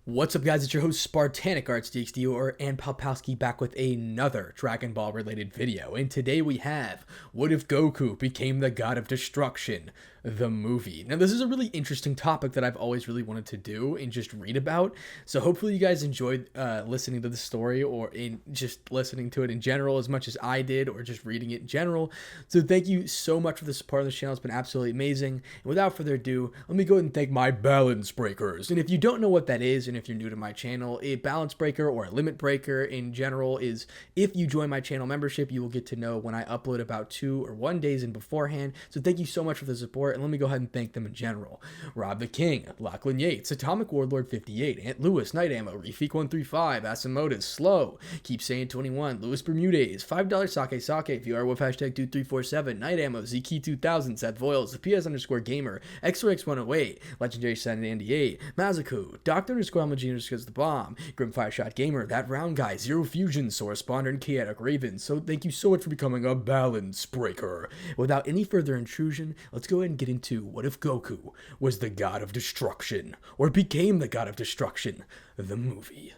What's up, guys? It's your host Spartanic Arts DxD and Palpowski back with another Dragon Ball related video. And today we have What If Goku Became the God of Destruction, the movie. Now, this is a really interesting topic that I've always really wanted to do and just read about. So hopefully you guys enjoyed listening to the story or in just listening to it in general as much as I did, or just reading it in general. So thank you so much for the support of the channel. It's been absolutely amazing. And without further ado, let me go ahead and thank my balance breakers. And if you don't know what that is, and if you're new to my channel, a balance breaker or a limit breaker in general is if you join my channel membership, you will get to know when I upload about 2 or 1 days in beforehand. So thank you so much for the support, and let me go ahead and thank them in general. Rob the King, Lachlan Yates, Atomic Warlord 58, Ant Lewis, Night Ammo, Refeek 135, Asamotas, Slow, Keep Saying 21, Louis Bermudez, $5 Sake Sake, VR with hashtag 2347, Night Ammo, ZK 2000, Seth Voiles, PS_Gamer, XRX108, Legendary 798, Mazaku, Dr. Amagine because the bomb, Grimfire Shot Gamer, That Round Guy, Zero Fusion, Source Spawner, and Chaotic Raven. So thank you so much for becoming a balance breaker. Without any further intrusion, let's go ahead and get into what if Goku was the God of Destruction, or became the God of Destruction, the movie.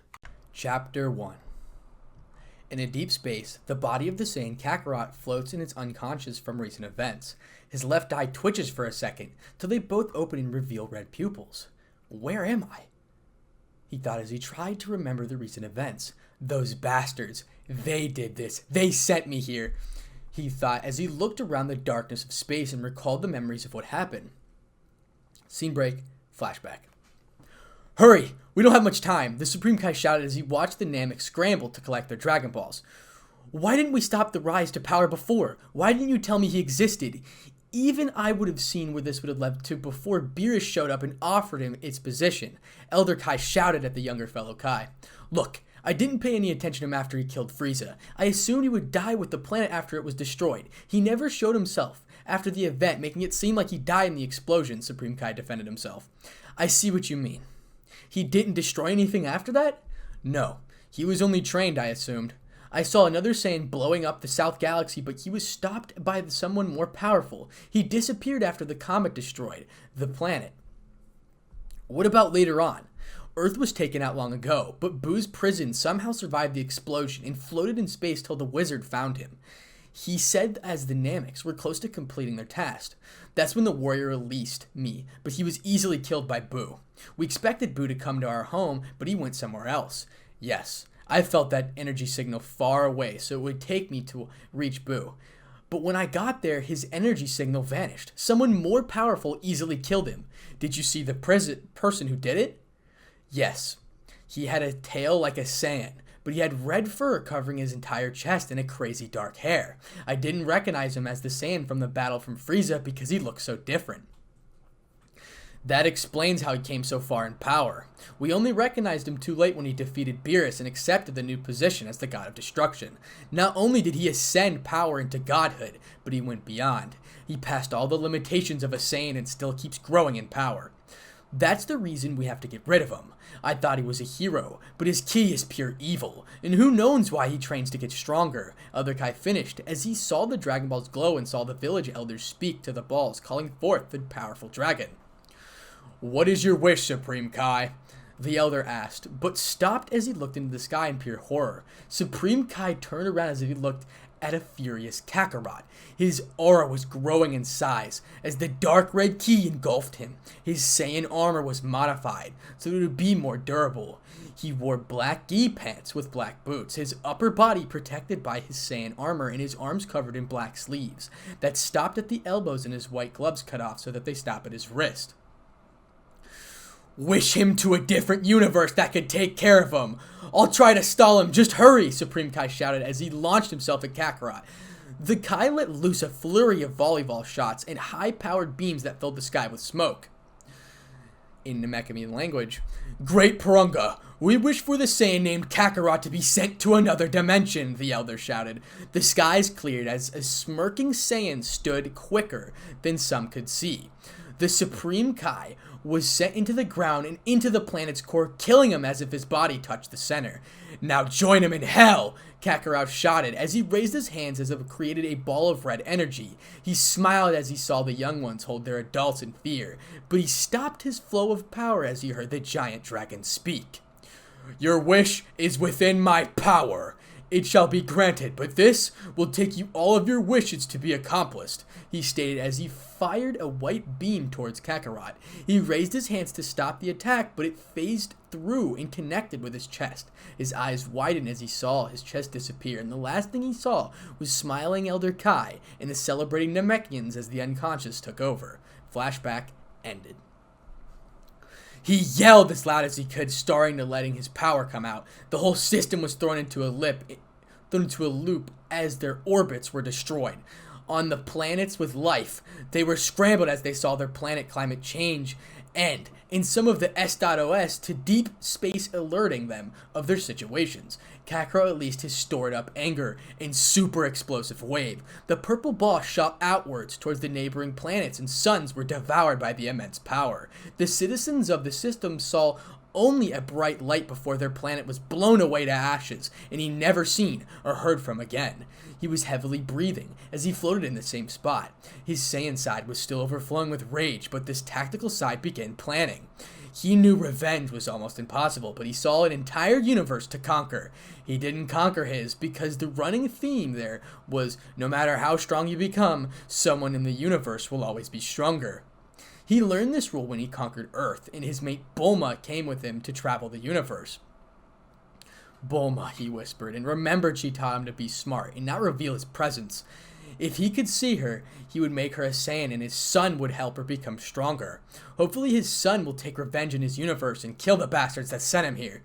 Chapter 1. In a deep space, the body of the Saiyan Kakarot floats in its unconscious from recent events. His left eye twitches for a second, till they both open and reveal red pupils. Where am I? He thought as he tried to remember the recent events. Those bastards, they did this. They sent me here, he thought as he looked around the darkness of space and recalled the memories of what happened. Scene break, flashback. Hurry! We don't have much time, the Supreme Kai shouted as he watched the Namek scramble to collect their Dragon Balls. Why didn't we stop the rise to power before? Why didn't you tell me he existed? Even I would have seen where this would have led to before Beerus showed up and offered him its position. Elder Kai shouted at the younger fellow Kai. Look, I didn't pay any attention to him after he killed Frieza. I assumed he would die with the planet after it was destroyed. He never showed himself after the event, making it seem like he died in the explosion, Supreme Kai defended himself. I see what you mean. He didn't destroy anything after that? No. He was only trained, I assumed. I saw another Saiyan blowing up the South Galaxy, but he was stopped by someone more powerful. He disappeared after the comet destroyed the planet. What about later on? Earth was taken out long ago, but Boo's prison somehow survived the explosion and floated in space till the wizard found him. He said as the Nameks were close to completing their task. That's when the warrior released me, but he was easily killed by Boo. We expected Boo to come to our home, but he went somewhere else. Yes. I felt that energy signal far away, so it would take me to reach Boo. But when I got there, his energy signal vanished. Someone more powerful easily killed him. Did you see the person who did it? Yes. He had a tail like a Saiyan, but he had red fur covering his entire chest and a crazy dark hair. I didn't recognize him as the Saiyan from the battle from Frieza because he looked so different. That explains how he came so far in power. We only recognized him too late when he defeated Beerus and accepted the new position as the God of Destruction. Not only did he ascend power into godhood, but he went beyond. He passed all the limitations of a Saiyan and still keeps growing in power. That's the reason we have to get rid of him. I thought he was a hero, but his ki is pure evil, and who knows why he trains to get stronger. Elder Kai finished as he saw the Dragon Balls glow and saw the village elders speak to the balls, calling forth the powerful dragon. What is your wish, Supreme Kai? The elder asked, but stopped as he looked into the sky in pure horror. Supreme Kai turned around as if he looked at a furious Kakarot. His aura was growing in size as the dark red ki engulfed him. His Saiyan armor was modified so it would be more durable. He wore black gi pants with black boots, his upper body protected by his Saiyan armor and his arms covered in black sleeves that stopped at the elbows and his white gloves cut off so that they stop at his wrist. Wish him to a different universe that could take care of him. I'll try to stall him. Just hurry, Supreme Kai shouted as he launched himself at Kakarot. The Kai let loose a flurry of volleyball shots and high-powered beams that filled the sky with smoke. In Namekian language, Great Purunga, we wish for the Saiyan named Kakarot to be sent to another dimension, the elder shouted. The skies cleared as a smirking Saiyan stood quicker than some could see. The Supreme Kai was sent into the ground and into the planet's core, killing him as if his body touched the center. "Now join him in hell!" Kakarot shouted as he raised his hands as if it created a ball of red energy. He smiled as he saw the young ones hold their adults in fear, but he stopped his flow of power as he heard the giant dragon speak. "Your wish is within my power. It shall be granted, but this will take you all of your wishes to be accomplished," he stated as he fired a white beam towards Kakarot. He raised his hands to stop the attack, but it phased through and connected with his chest. His eyes widened as he saw his chest disappear, and the last thing he saw was smiling Elder Kai and the celebrating Namekians as the unconscious took over. Flashback ended. He yelled as loud as he could, starting to letting his power come out. The whole system was thrown into a loop as their orbits were destroyed. On the planets with life, they were scrambled as they saw their planet climate change, and in some of the S.OS to deep space alerting them of their situations. Kakarot released his stored up anger in super explosive wave. The purple ball shot outwards towards the neighboring planets, and suns were devoured by the immense power. The citizens of the system saw only a bright light before their planet was blown away to ashes, and he never seen or heard from again. He was heavily breathing as he floated in the same spot. His Saiyan side was still overflowing with rage, but this tactical side began planning. He knew revenge was almost impossible, but he saw an entire universe to conquer. He didn't conquer his because the running theme there was, no matter how strong you become, someone in the universe will always be stronger. He learned this rule when he conquered Earth, and his mate Bulma came with him to travel the universe. "Bulma," he whispered, and remembered she taught him to be smart and not reveal his presence. If he could see her, he would make her a Saiyan, and his son would help her become stronger. Hopefully his son will take revenge in his universe and kill the bastards that sent him here.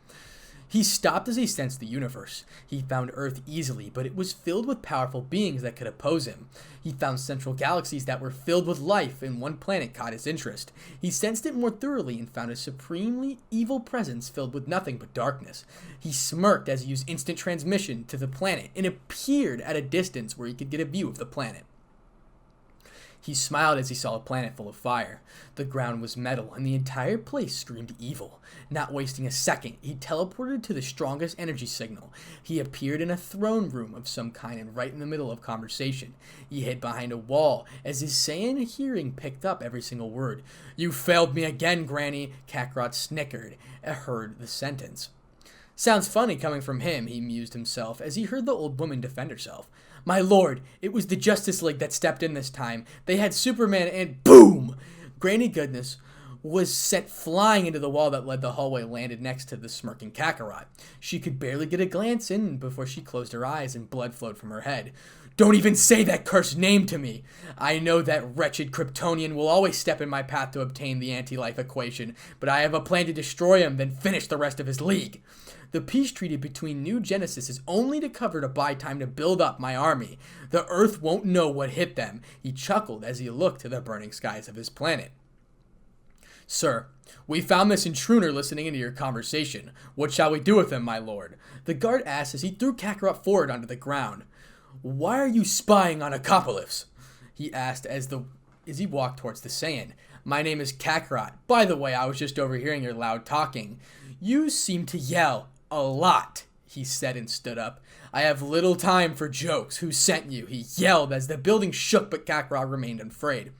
He stopped as he sensed the universe. He found Earth easily, but it was filled with powerful beings that could oppose him. He found central galaxies that were filled with life, and one planet caught his interest. He sensed it more thoroughly and found a supremely evil presence filled with nothing but darkness. He smirked as he used instant transmission to the planet and appeared at a distance where he could get a view of the planet. He smiled as he saw a planet full of fire. The ground was metal, and the entire place screamed evil. Not wasting a second, he teleported to the strongest energy signal. He appeared in a throne room of some kind and right in the middle of conversation. He hid behind a wall as his Saiyan hearing picked up every single word. "You failed me again, Granny," Kakarot snickered and heard the sentence. Sounds funny coming from him, he mused himself as he heard the old woman defend herself. "My lord, it was the Justice League that stepped in this time. They had Superman and boom!" Granny Goodness was sent flying into the wall that led the hallway, landed next to the smirking Kakarot. She could barely get a glance in before she closed her eyes and blood flowed from her head. "Don't even say that cursed name to me. I know that wretched Kryptonian will always step in my path to obtain the anti-life equation, but I have a plan to destroy him, then finish the rest of his league. The peace treaty between New Genesis is only to cover to buy time to build up my army. The Earth won't know what hit them." He chuckled as he looked to the burning skies of his planet. "Sir, we found this intruder listening into your conversation. What shall we do with him, my lord?" The guard asked as he threw Kakarot forward onto the ground. "Why are you spying on Apocalypse?" he asked as he walked towards the Saiyan. "My name is Kakarot. By the way, I was just overhearing your loud talking. You seem to yell a lot," he said and stood up. "I have little time for jokes. Who sent you?" he yelled as the building shook, but Kakarot remained unafraid.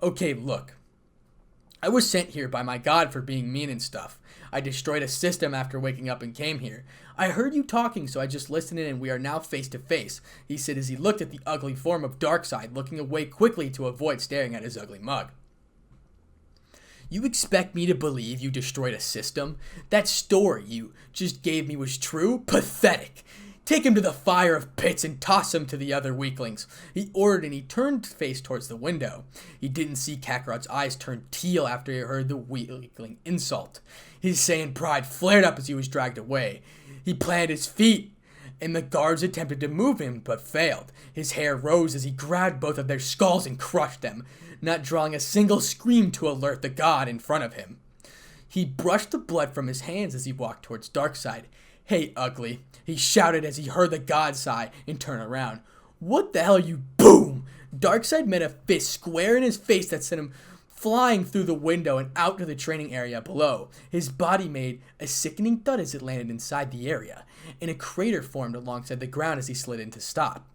"Okay, look. I was sent here by my god for being mean and stuff. I destroyed a system after waking up and came here. I heard you talking, so I just listened in, and we are now face to face," he said as he looked at the ugly form of Darkseid, looking away quickly to avoid staring at his ugly mug. "You expect me to believe you destroyed a system? That story you just gave me was true? Pathetic! Take him to the fire of pits and toss him to the other weaklings," he ordered, and he turned face towards the window. He didn't see Kakarot's eyes turn teal after he heard the weakling insult. His Saiyan pride flared up as he was dragged away. He planted his feet, and the guards attempted to move him, but failed. His hair rose as he grabbed both of their skulls and crushed them, not drawing a single scream to alert the god in front of him. He brushed the blood from his hands as he walked towards Darkseid. "Hey, ugly," he shouted as he heard the god sigh and turn around. "What the hell are you?" Boom! Darkseid met a fist square in his face that sent him flying through the window and out to the training area below. His body made a sickening thud as it landed inside the area, and a crater formed alongside the ground as he slid in to stop.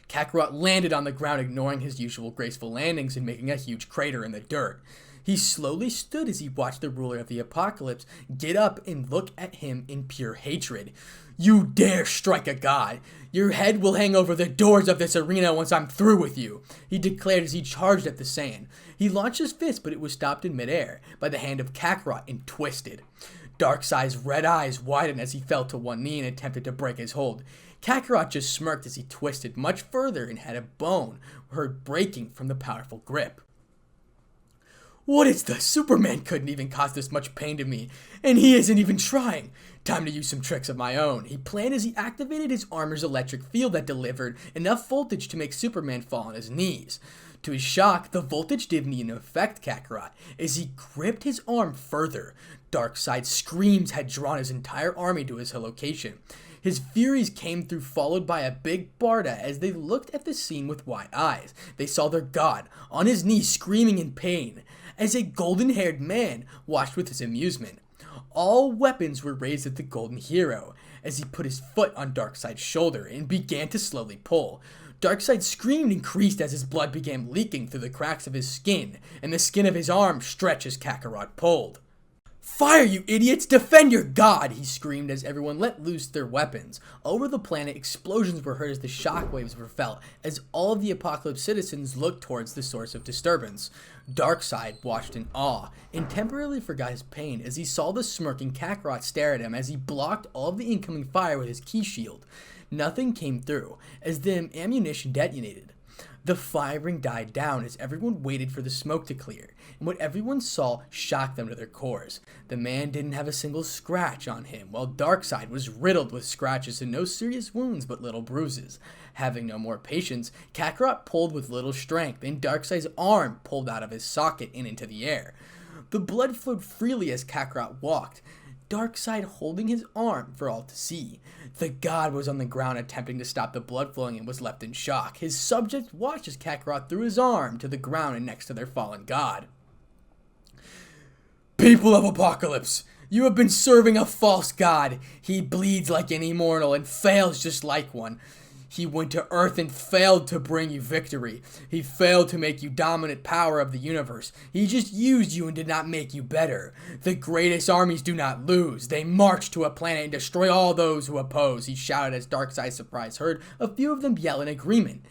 Kakarot landed on the ground, ignoring his usual graceful landings and making a huge crater in the dirt. He slowly stood as he watched the ruler of the apocalypse get up and look at him in pure hatred. "You dare strike a god! Your head will hang over the doors of this arena once I'm through with you," he declared as he charged at the Saiyan. He launched his fist, but it was stopped in midair by the hand of Kakarot and twisted. Darkseid's red eyes widened as he fell to one knee and attempted to break his hold. Kakarot just smirked as he twisted much further and had a bone heard breaking from the powerful grip. "What is the Superman couldn't even cause this much pain to me, and he isn't even trying. Time to use some tricks of my own," he planned as he activated his armor's electric field that delivered enough voltage to make Superman fall on his knees. To his shock, the voltage didn't even affect Kakarot as he gripped his arm further. Darkseid's screams had drawn his entire army to his location. His furies came through, followed by a big Barda. As they looked at the scene with wide eyes, they saw their god on his knees screaming in pain as a golden-haired man watched with his amusement. All weapons were raised at the golden hero as he put his foot on Darkseid's shoulder and began to slowly pull. Darkseid's scream increased as his blood began leaking through the cracks of his skin, and the skin of his arm stretched as Kakarot pulled. "Fire, you idiots! Defend your god!" he screamed as everyone let loose their weapons. Over the planet, explosions were heard as the shockwaves were felt as all of the Apocalypse citizens looked towards the source of disturbance. Darkseid watched in awe and temporarily forgot his pain as he saw the smirking Kakarot stare at him as he blocked all of the incoming fire with his ki shield. Nothing came through as the ammunition detonated. The firing died down as everyone waited for the smoke to clear, and what everyone saw shocked them to their cores. The man didn't have a single scratch on him, while Darkseid was riddled with scratches and no serious wounds but little bruises. Having no more patience, Kakarot pulled with little strength, and Darkseid's arm pulled out of his socket and into the air. The blood flowed freely as Kakarot walked, Darkseid holding his arm for all to see. The god was on the ground attempting to stop the blood flowing and was left in shock. His subjects watched as Kakarot threw his arm to the ground and next to their fallen god. "People of Apocalypse, you have been serving a false god. He bleeds like an immortal and fails just like one. He went to Earth and failed to bring you victory. He failed to make you dominant power of the universe. He just used you and did not make you better. The greatest armies do not lose. They march to a planet and destroy all those who oppose," he shouted as Darkseid's surprise heard a few of them yell in agreement.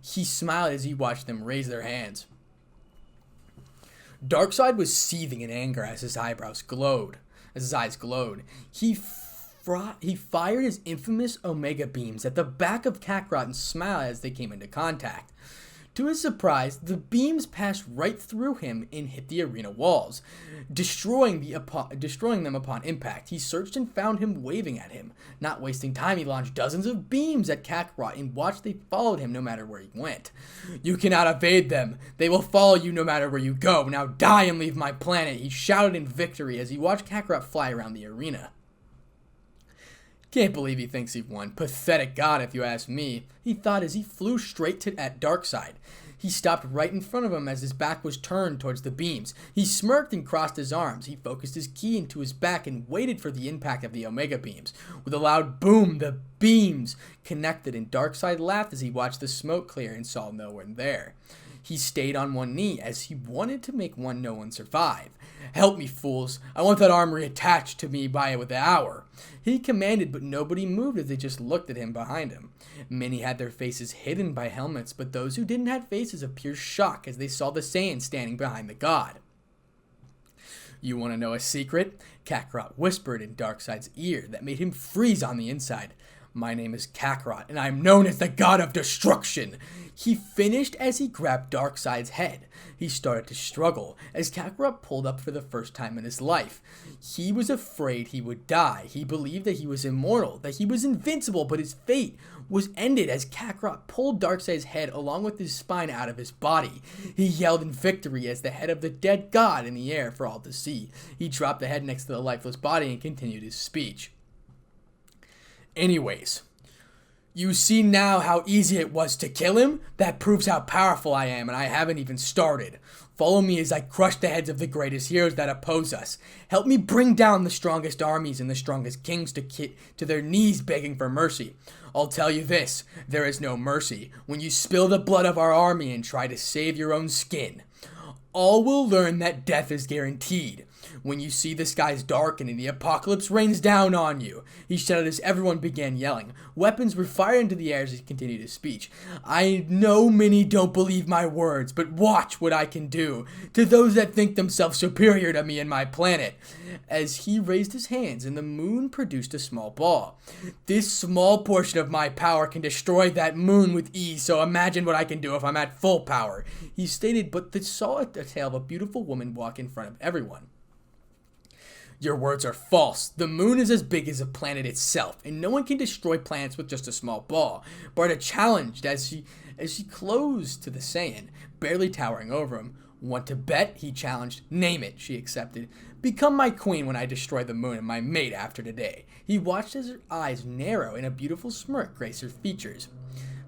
He smiled as he watched them raise their hands. Darkseid was seething in anger as his eyes glowed. He fired his infamous Omega beams at the back of Kakarot and smiled as they came into contact. To his surprise, the beams passed right through him and hit the arena walls, destroying them upon impact. He searched and found him waving at him. Not wasting time, he launched dozens of beams at Kakarot and watched they followed him no matter where he went. "You cannot evade them. They will follow you no matter where you go. Now die and leave my planet," he shouted in victory as he watched Kakarot fly around the arena. "Can't believe he thinks he won. Pathetic god, if you ask me," he thought as he flew straight at Darkseid. He stopped right in front of him as his back was turned towards the beams. He smirked and crossed his arms. He focused his ki into his back and waited for the impact of the Omega beams. With a loud boom, the beams connected, and Darkseid laughed as he watched the smoke clear and saw no one there. He stayed on one knee as he wanted to make no one survive. "Help me, fools. I want that arm reattached to me by the hour," he commanded, but nobody moved as they just looked at him behind him. Many had their faces hidden by helmets, but those who didn't had faces of pure shock as they saw the Saiyan standing behind the god. "You want to know a secret?" Kakarot whispered in Darkseid's ear that made him freeze on the inside. "My name is Kakarot, and I am known as the God of Destruction," he finished as he grabbed Darkseid's head. He started to struggle as Kakarot pulled up for the first time in his life. He was afraid he would die. He believed that he was immortal, that he was invincible, but his fate was ended as Kakarot pulled Darkseid's head along with his spine out of his body. He yelled in victory as the head of the dead god in the air for all to see. He dropped the head next to the lifeless body and continued his speech. "Anyways, You see now how easy it was to kill him? That proves how powerful I am, and I haven't even started. Follow me as I crush the heads of the greatest heroes that oppose us. Help me bring down the strongest armies and the strongest kings to their knees begging for mercy. I'll tell you this, there is no mercy when you spill the blood of our army and try to save your own skin. All will learn that death is guaranteed. When you see the skies darken and the apocalypse rains down on you, he shouted as everyone began yelling. Weapons were fired into the air as he continued his speech. I know many don't believe my words, but watch what I can do to those that think themselves superior to me and my planet. As he raised his hands and the moon produced a small ball. This small portion of my power can destroy that moon with ease, so imagine what I can do if I'm at full power, he stated, but they saw a tale of a beautiful woman walk in front of everyone. Your words are false. The moon is as big as a planet itself, and no one can destroy planets with just a small ball. Barda challenged as she closed to the Saiyan, barely towering over him. Want to bet? He challenged. Name it, she accepted. Become my queen when I destroy the moon and my mate after today. He watched as her eyes narrow and a beautiful smirk graced her features.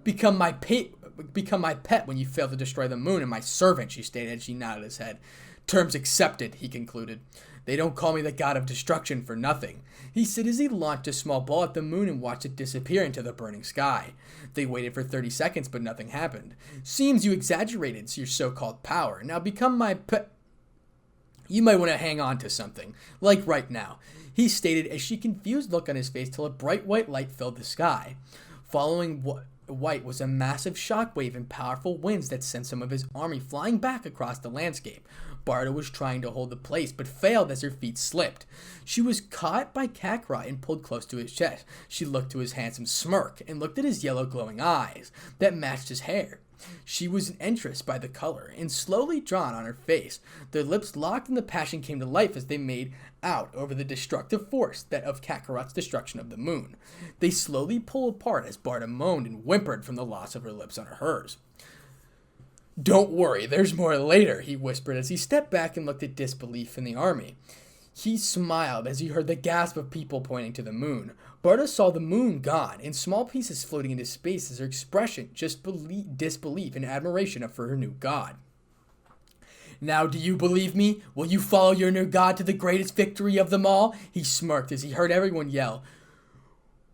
Become my pet when you fail to destroy the moon and my servant, she stated as she nodded his head. Terms accepted, he concluded. They don't call me the god of destruction for nothing, he said as he launched a small ball at the moon and watched it disappear into the burning sky. They waited for 30 seconds, but nothing happened. Seems you exaggerated your so-called power. Now become my pet. You might want to hang on to something, like right now, he stated as she confused look on his face till a bright white light filled the sky. Following white was a massive shockwave and powerful winds that sent some of his army flying back across the landscape. Barda was trying to hold the place, but failed as her feet slipped. She was caught by Kakarot and pulled close to his chest. She looked to his handsome smirk and looked at his yellow glowing eyes that matched his hair. She was entranced by the color and slowly drawn on her face. Their lips locked and the passion came to life as they made out over the destructive force that of Kakarot's destruction of the moon. They slowly pulled apart as Barda moaned and whimpered from the loss of her lips on hers. Don't worry, there's more later, he whispered as he stepped back and looked at disbelief in the army. He smiled as he heard the gasp of people pointing to the moon. Barda saw the moon gone, in small pieces floating into space as her expression just disbelief and admiration for her new god. Now do you believe me? Will you follow your new god to the greatest victory of them all? He smirked as he heard everyone yell.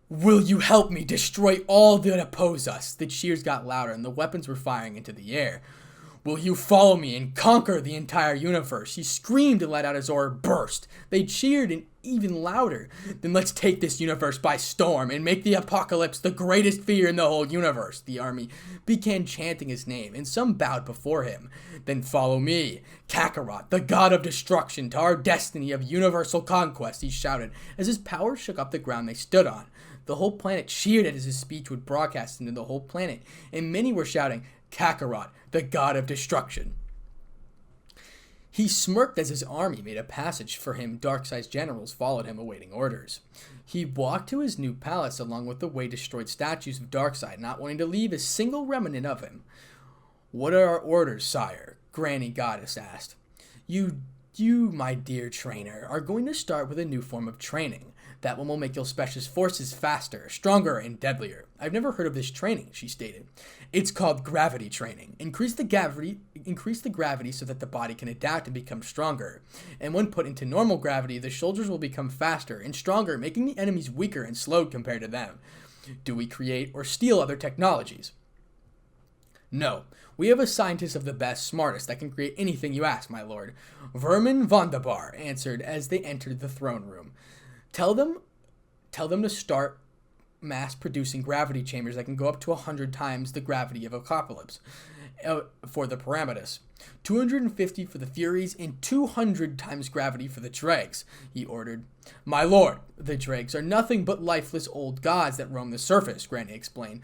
Will you help me destroy all that oppose us? The cheers got louder and the weapons were firing into the air. Will you follow me and conquer the entire universe? He screamed and let out his aura burst. They cheered and even louder. Then let's take this universe by storm and make the apocalypse the greatest fear in the whole universe. The army began chanting his name and some bowed before him. Then follow me, Kakarot, the god of destruction, to our destiny of universal conquest, he shouted as his power shook up the ground they stood on. The whole planet cheered as his speech would broadcast into the whole planet, and many were shouting, Kakarot, the god of destruction. He smirked as his army made a passage for him. Darkseid's generals followed him, awaiting orders. He walked to his new palace along with the way-destroyed statues of Darkseid, not wanting to leave a single remnant of him. What are our orders, sire? Granny Goddess asked. You, my dear trainer, are going to start with a new form of training. That one will make your specialist forces faster, stronger, and deadlier. I've never heard of this training, she stated. It's called gravity training. Increase the gravity so that the body can adapt and become stronger. And when put into normal gravity, the soldiers will become faster and stronger, making the enemies weaker and slowed compared to them. Do we create or steal other technologies? No. We have a scientist of the best, smartest, that can create anything you ask, my lord. Vermin Vondabar answered as they entered the throne room. Tell them to start mass-producing gravity chambers that can go up to 100 times the gravity of Apocalypse for the Parametus, 250 for the Furies, and 200 times gravity for the Dregs, he ordered. My lord, the Dregs are nothing but lifeless old gods that roam the surface, Granny explained.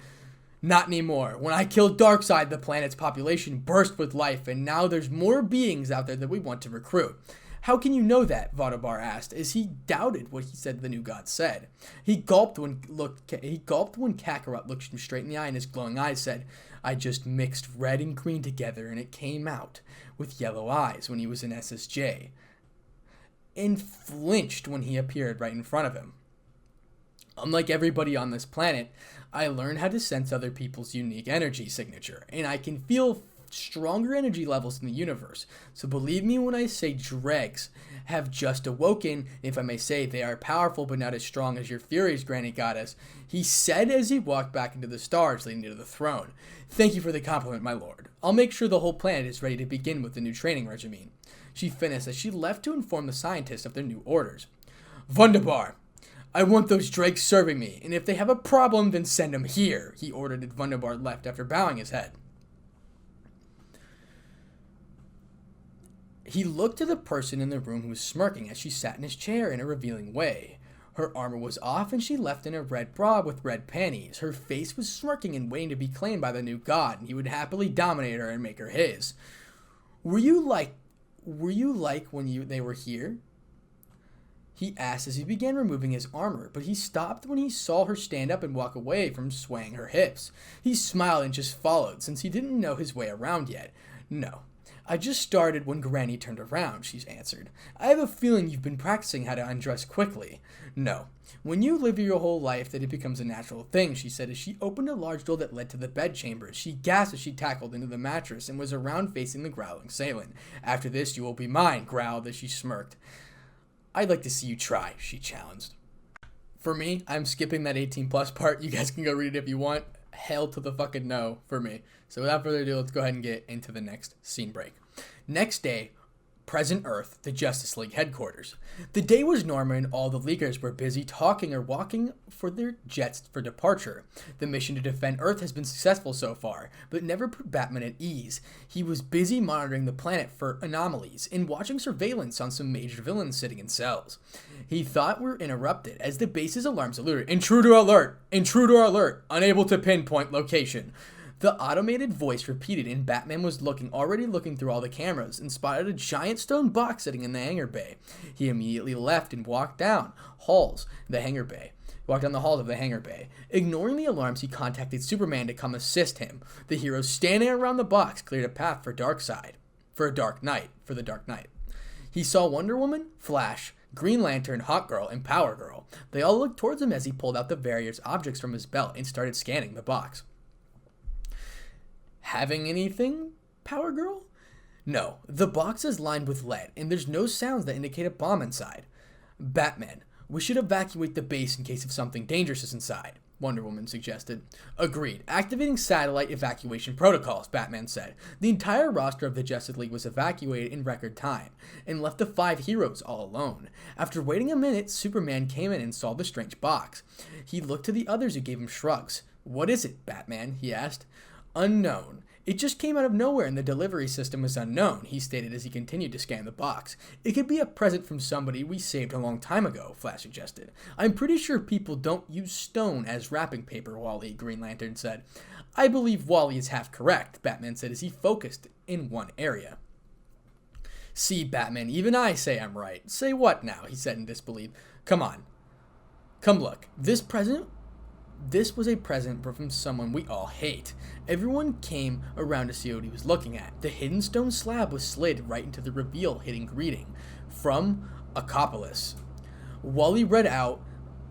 Not anymore. When I killed Darkseid, the planet's population burst with life, and now there's more beings out there that we want to recruit. How can you know that? Vodabar asked, as he doubted what he said the new god said. He gulped when Kakarot looked him straight in the eye, and his glowing eyes said, I just mixed red and green together, and it came out with yellow eyes when he was in SSJ, and flinched when he appeared right in front of him. Unlike everybody on this planet, I learned how to sense other people's unique energy signature, and I can feel stronger energy levels in the universe. So believe me when I say dregs have just awoken. If I may say, they are powerful but not as strong as your Furies, Granny Goddess, he said as he walked back into the stars leading to the throne. Thank you for the compliment, my lord. I'll make sure the whole planet is ready to begin with the new training regimen. She finished as she left to inform the scientists of their new orders. Wunderbar! I want those dregs serving me, and if they have a problem, then send them here, he ordered as Wunderbar left after bowing his head. He looked to the person in the room who was smirking as she sat in his chair in a revealing way. Her armor was off and she left in a red bra with red panties. Her face was smirking and waiting to be claimed by the new god, and he would happily dominate her and make her his. Were you like when they were here? He asked as he began removing his armor, but he stopped when he saw her stand up and walk away from swaying her hips. He smiled and just followed, since he didn't know his way around yet. No. I just started when Granny turned around, she answered. I have a feeling you've been practicing how to undress quickly. No. When you live your whole life, that it becomes a natural thing, she said as she opened a large door that led to the bedchamber. She gasped as she tackled into the mattress and was around facing the growling assailant. After this, you will be mine, growled as she smirked. I'd like to see you try, she challenged. For me, I'm skipping that 18 plus part. You guys can go read it if you want. Hell to the fucking no for me. So without further ado, let's go ahead and get into the next scene break. Next day, present Earth, the Justice League headquarters. The day was normal and all the Leaguers were busy talking or walking for their jets for departure. The mission to defend Earth has been successful so far, but never put Batman at ease. He was busy monitoring the planet for anomalies and watching surveillance on some major villains sitting in cells. He thought were interrupted as the base's alarms alerted. Intruder alert! Intruder alert! Unable to pinpoint location. The automated voice repeated, and Batman was already looking through all the cameras and spotted a giant stone box sitting in the hangar bay. He immediately left and walked down the halls of the hangar bay. Ignoring the alarms, he contacted Superman to come assist him. The hero standing around the box cleared a path for the Dark Knight. He saw Wonder Woman, Flash, Green Lantern, Hawk Girl, and Power Girl. They all looked towards him as he pulled out the various objects from his belt and started scanning the box. Having anything, Power Girl? No, the box is lined with lead, and there's no sounds that indicate a bomb inside. Batman, we should evacuate the base in case of something dangerous is inside, Wonder Woman suggested. Agreed. Activating satellite evacuation protocols, Batman said. The entire roster of the Justice League was evacuated in record time, and left the 5 heroes all alone. After waiting a minute, Superman came in and saw the strange box. He looked to the others who gave him shrugs. What is it, Batman? He asked. Unknown. It just came out of nowhere and the delivery system was unknown, he stated as he continued to scan the box. It could be a present from somebody we saved a long time ago, Flash suggested. I'm pretty sure people don't use stone as wrapping paper, Wally, Green Lantern said. I believe Wally is half correct, Batman said as he focused in one area. See, Batman, even I say I'm right. Say what now? He said in disbelief. Come on. Come look. This was a present from someone we all hate. Everyone came around to see what he was looking at. The hidden stone slab was slid right into the reveal hidden greeting from Acopolis. Wally read out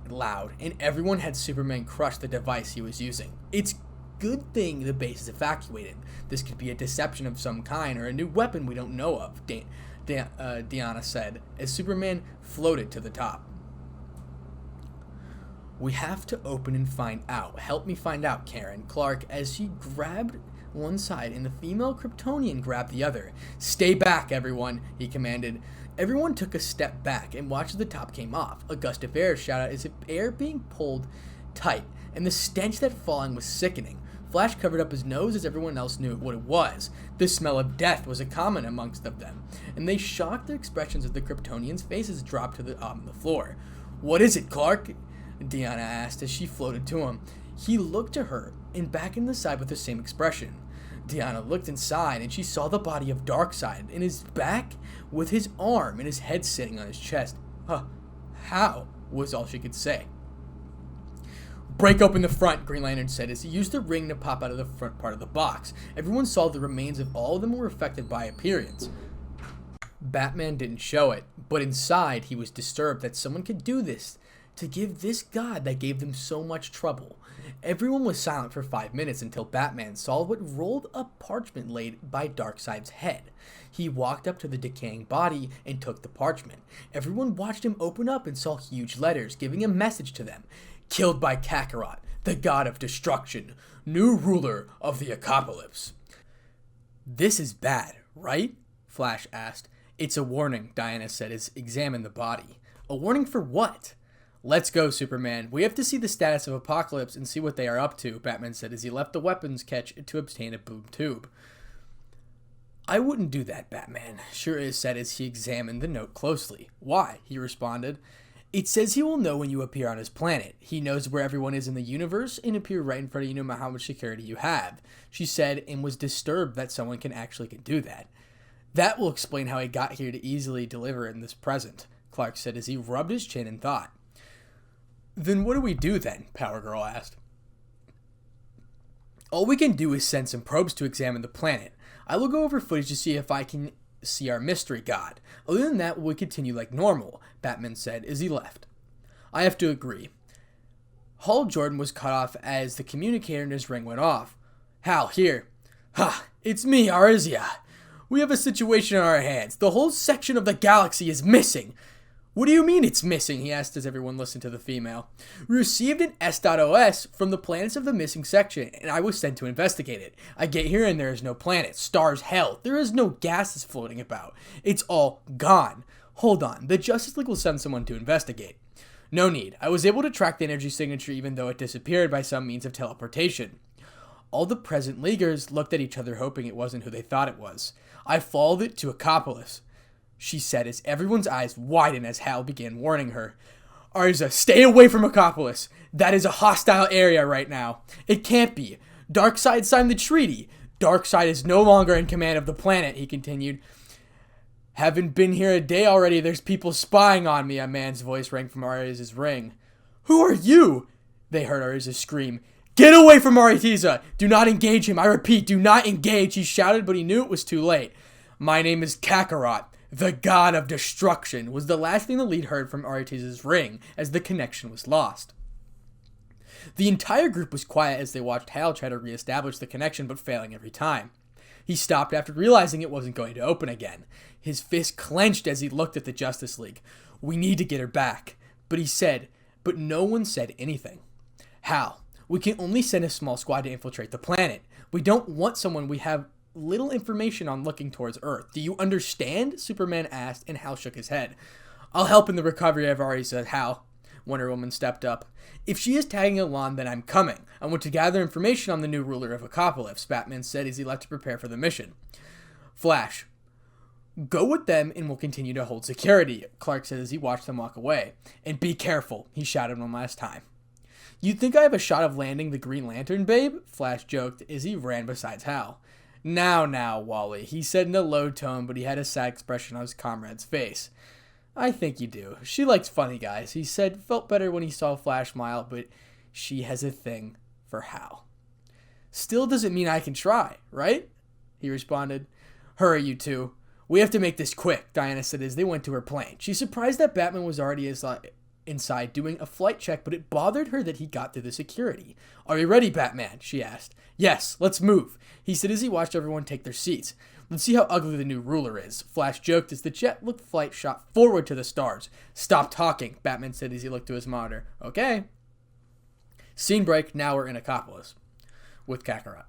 loud, and everyone had Superman crush the device he was using. It's good thing the base is evacuated. This could be a deception of some kind or a new weapon we don't know of, Diana said, as Superman floated to the top. We have to open and find out. Help me find out, Karen. Clark, as she grabbed one side and the female Kryptonian grabbed the other. Stay back, everyone, he commanded. Everyone took a step back and watched as the top came off. A gust of air shot out as if air being pulled tight, and the stench that falling was sickening. Flash covered up his nose as everyone else knew what it was. The smell of death was a common amongst of them, and they shocked the expressions of the Kryptonians' faces dropped to the floor. What is it, Clark? Diana asked as she floated to him. He looked to her and back in the side with the same expression. Diana looked inside and she saw the body of Darkseid in his back with his arm and his head sitting on his chest. How? Was all she could say. Break open the front, Green Lantern said as he used the ring to pop out of the front part of the box. Everyone saw the remains of all of them were affected by appearance. Batman didn't show it, but inside he was disturbed that someone could do this to give this god that gave them so much trouble. Everyone was silent for 5 minutes until Batman saw what rolled up parchment laid by Darkseid's head. He walked up to the decaying body and took the parchment. Everyone watched him open up and saw huge letters giving a message to them. Killed by Kakarot, the god of destruction, new ruler of the apocalypse. This is bad, right? Flash asked. It's a warning, Diana said as examined the body. A warning for what? Let's go, Superman. We have to see the status of Apocalypse and see what they are up to, Batman said as he left the weapons cache to obtain a boom tube. I wouldn't do that, Batman, Shura said as he examined the note closely. Why? He responded. It says he will know when you appear on his planet. He knows where everyone is in the universe and appear right in front of you no matter how much security you have, she said, and was disturbed that someone can do that. That will explain how he got here to easily deliver in this present, Clark said as he rubbed his chin in thought. Then what do we do then? Power Girl asked. All we can do is send some probes to examine the planet. I will go over footage to see if I can see our mystery god. Other than that, we'll continue like normal, Batman said as he left. I have to agree. Hal Jordan was cut off as the communicator in his ring went off. Hal, here. Ha, it's me, Arizia. We have a situation on our hands. The whole section of the galaxy is missing. What do you mean it's missing? He asked as everyone listened to the female. We received an S.OS from the planets of the missing section, and I was sent to investigate it. I get here and there is no planet, stars, hell. There is no gases floating about. It's all gone. Hold on, the Justice League will send someone to investigate. No need. I was able to track the energy signature even though it disappeared by some means of teleportation. All the present Leaguers looked at each other hoping it wasn't who they thought it was. I followed it to Apocalypse, she said as everyone's eyes widened as Hal began warning her. Arza, stay away from Apocalypse. That is a hostile area right now. It can't be. Darkseid signed the treaty. Darkseid is no longer in command of the planet, he continued. Haven't been here a day already. There's people spying on me, a man's voice rang from Ariza's ring. Who are you? They heard Ariza scream. Get away from Aritiza! Do not engage him. I repeat, do not engage, he shouted, but he knew it was too late. My name is Kakarot, the god of destruction, was the last thing the lead heard from Aritiza's ring as the connection was lost. The entire group was quiet as they watched Hal try to reestablish the connection, but failing every time. He stopped after realizing it wasn't going to open again. His fist clenched as he looked at the Justice League. We need to get her back. But no one said anything. Hal, we can only send a small squad to infiltrate the planet. We don't want someone we have little information on looking towards Earth. Do you understand? Superman asked, and Hal shook his head. I'll help in the recovery, I've already said, Hal. Wonder Woman stepped up. If she is tagging along, then I'm coming. I want to gather information on the new ruler of Apocalypse, Batman said as he left to prepare for the mission. Flash, go with them and we'll continue to hold security, Clark said as he watched them walk away. And be careful, he shouted one last time. You think I have a shot of landing the Green Lantern, babe? Flash joked as he ran beside Hal. Now, Wally, he said in a low tone, but he had a sad expression on his comrade's face. I think you do. She likes funny guys, he said. Felt better when he saw Flash smile, but she has a thing for Hal. Still doesn't mean I can try, right? He responded. Hurry, you two. We have to make this quick, Diana said as they went to her plane. She's surprised that Batman was already inside doing a flight check, but it bothered her that he got through the security. Are you ready, Batman? She asked. Yes, let's move, he said as he watched everyone take their seats. Let's see how ugly the new ruler is, Flash joked as the jet-looked flight shot forward to the stars. Stop talking, Batman said as he looked to his monitor. Okay. Scene break, now we're in Apocalypse with Kakarot.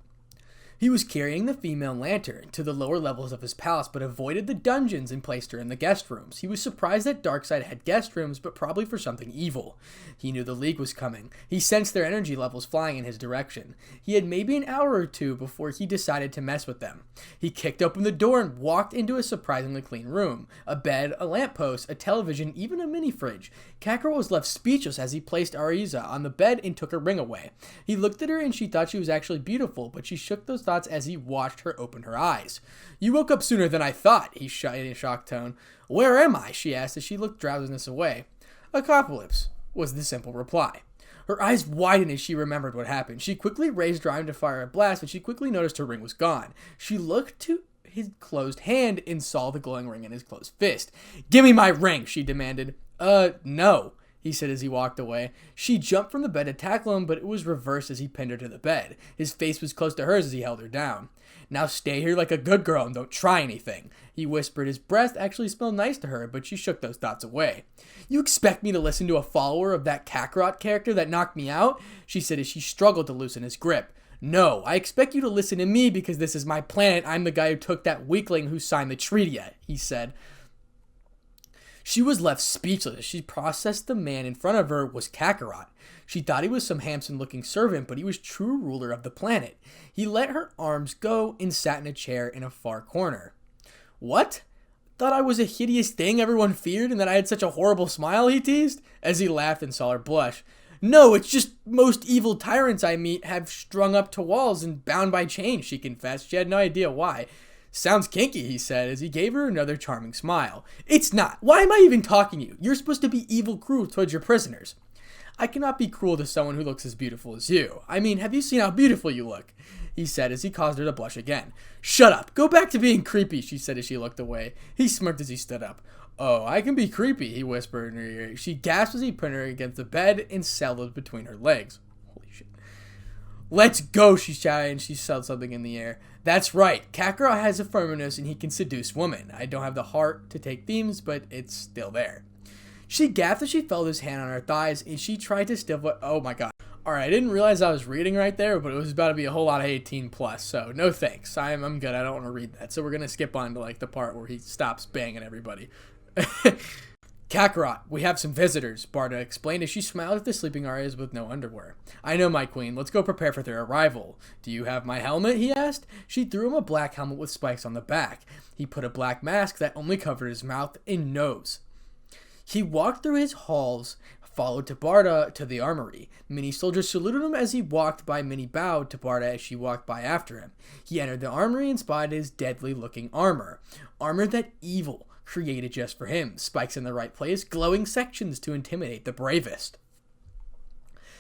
He was carrying the female lantern to the lower levels of his palace, but avoided the dungeons and placed her in the guest rooms. He was surprised that Darkseid had guest rooms, but probably for something evil. He knew the League was coming. He sensed their energy levels flying in his direction. He had maybe an hour or two before he decided to mess with them. He kicked open the door and walked into a surprisingly clean room. A bed, a lamppost, a television, even a mini fridge. Kakarot was left speechless as he placed Ariza on the bed and took her ring away. He looked at her and she thought she was actually beautiful, but she shook those thoughts as he watched her open her eyes. You woke up sooner than I thought, he shot in a shocked tone. Where am I? She asked as she looked drowsiness away. Apocalypse, was the simple reply. Her eyes widened as she remembered what happened. She quickly raised her arm to fire a blast, but she quickly noticed her ring was gone. She looked to his closed hand and saw the glowing ring in his closed fist. Give me my ring, she demanded. No, he said as he walked away. She jumped from the bed to tackle him, but it was reversed as he pinned her to the bed. His face was close to hers as he held her down. "Now stay here like a good girl and don't try anything," he whispered. His breath actually smelled nice to her, but she shook those thoughts away. "You expect me to listen to a follower of that Kakarot character that knocked me out?" she said as she struggled to loosen his grip. "No, I expect you to listen to me because this is my planet. I'm the guy who took that weakling who signed the treaty," he said. She was left speechless as she processed the man in front of her was Kakarot. She thought he was some handsome-looking servant, but he was true ruler of the planet. He let her arms go and sat in a chair in a far corner. "What? Thought I was a hideous thing everyone feared and that I had such a horrible smile," he teased, as he laughed and saw her blush. "No, it's just most evil tyrants I meet have strung up to walls and bound by chains," she confessed. She had no idea why. "Sounds kinky," he said as he gave her another charming smile. "It's not. Why am I even talking to you? You're supposed to be evil cruel towards your prisoners." "I cannot be cruel to someone who looks as beautiful as you. I mean, have you seen how beautiful you look?" he said as he caused her to blush again. "Shut up. Go back to being creepy," she said as she looked away. He smirked as he stood up. "Oh, I can be creepy," he whispered in her ear. She gasped as he pinned her against the bed and settled between her legs. Holy shit. "Let's go," she shouted, and she said something in the air. "That's right. Kakarot has a firmness and he can seduce women. I don't have the heart to take themes, but it's still there." She gasped as she felt his hand on her thighs, and she tried to still... Oh my god. Alright, I didn't realize I was reading right there, but it was about to be a whole lot of 18 plus, so no thanks. I'm good. I don't want to read that. So we're going to skip on to like the part where he stops banging everybody. "Kakarot, we have some visitors," Barda explained as she smiled at the sleeping Aryas with no underwear. "I know, my queen. Let's go prepare for their arrival." "Do you have my helmet?" he asked. She threw him a black helmet with spikes on the back. He put a black mask that only covered his mouth and nose. He walked through his halls, followed to Barda to the armory. Many soldiers saluted him as he walked by. Many bowed to Barda as she walked by after him. He entered the armory and spotted his deadly-looking armor. Armor that evil created just for him. Spikes in the right place, glowing sections to intimidate the bravest.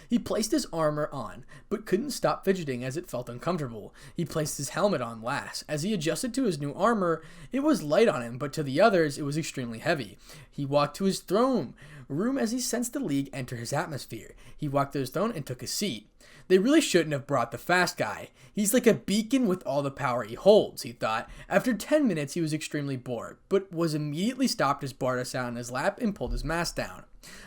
He placed his armor on, but couldn't stop fidgeting as it felt uncomfortable. He placed his helmet on last. As he adjusted to his new armor, it was light on him, but to the others, it was extremely heavy. He walked to his throne room as he sensed the League enter his atmosphere. He walked to his throne and took a seat. They really shouldn't have brought the fast guy. He's like a beacon with all the power he holds, he thought. After 10 minutes, he was extremely bored, but was immediately stopped as Barda sat on his lap and pulled his mask down.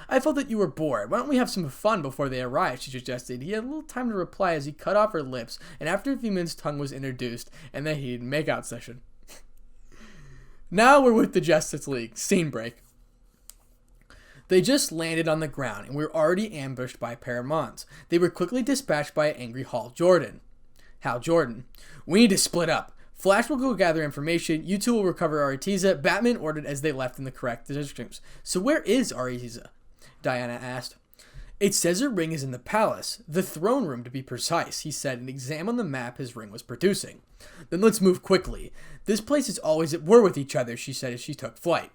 "I felt that you were bored. Why don't we have some fun before they arrive?" she suggested. He had a little time to reply as he cut off her lips, and after a few minutes, tongue was introduced, and then he'd make-out session. Now we're with the Justice League. Scene break. They just landed on the ground and were already ambushed by Paramount's. They were quickly dispatched by an angry Hal Jordan. "We need to split up. Flash will go gather information. You two will recover Arteeza," Batman ordered as they left in the correct districts. "So where is Arteeza?" Diana asked. "It says her ring is in the palace, the throne room to be precise," he said, and examined the map his ring was producing. "Then let's move quickly. This place is always at war with each other," she said as she took flight.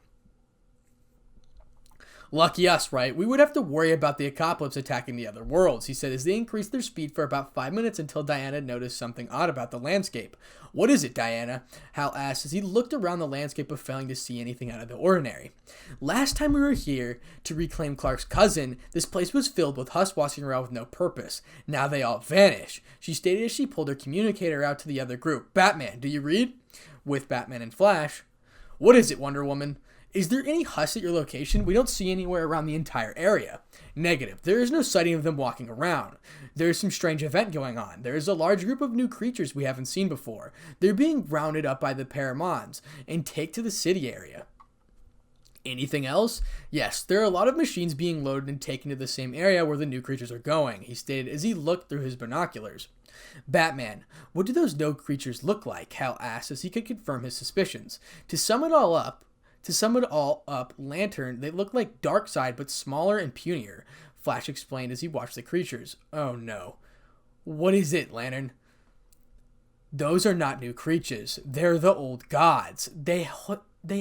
"Lucky us, right? We would have to worry about the Apocalypse attacking the other worlds," he said as they increased their speed for about 5 minutes until Diana noticed something odd about the landscape. "What is it, Diana?" Hal asked as he looked around the landscape but failing to see anything out of the ordinary. "Last time we were here to reclaim Clark's cousin, this place was filled with husks walking around with no purpose. Now they all vanish," she stated as she pulled her communicator out to the other group. "Batman, do you read?" With Batman and Flash. "What is it, Wonder Woman?" "Is there any husks at your location? We don't see anywhere around the entire area." "Negative. There is no sighting of them walking around. There is some strange event going on. There is a large group of new creatures we haven't seen before. They're being rounded up by the Paramons and take to the city area." "Anything else?" "Yes, there are a lot of machines being loaded and taken to the same area where the new creatures are going," he stated as he looked through his binoculars. "Batman, what do those no creatures look like?" Hal asked as he could confirm his suspicions. To sum it all up, Lantern, they look like Darkseid but smaller and punier," Flash explained as he watched the creatures. "Oh no. What is it, Lantern?" "Those are not new creatures. They're the old gods. They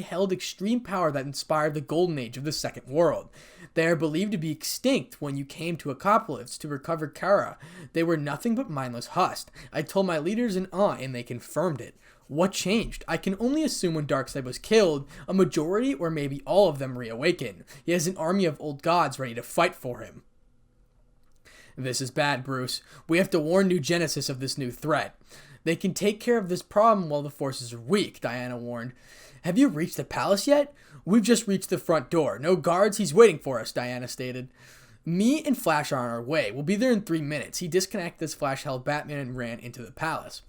held extreme power that inspired the golden age of the second world. They are believed to be extinct when you came to Apocalypse to recover Kara. They were nothing but mindless husks. I told my leaders in awe and they confirmed it." What changed? I can only assume when Darkseid was killed, a majority or maybe all of them reawaken. He has an army of old gods ready to fight for him. This is bad, Bruce. We have to warn New Genesis of this new threat. They can take care of this problem while the forces are weak, Diana warned. Have you reached the palace yet? We've just reached the front door. No guards, he's waiting for us, Diana stated. Me and Flash are on our way. We'll be there in 3 minutes. He disconnected as Flash held Batman and ran into the palace.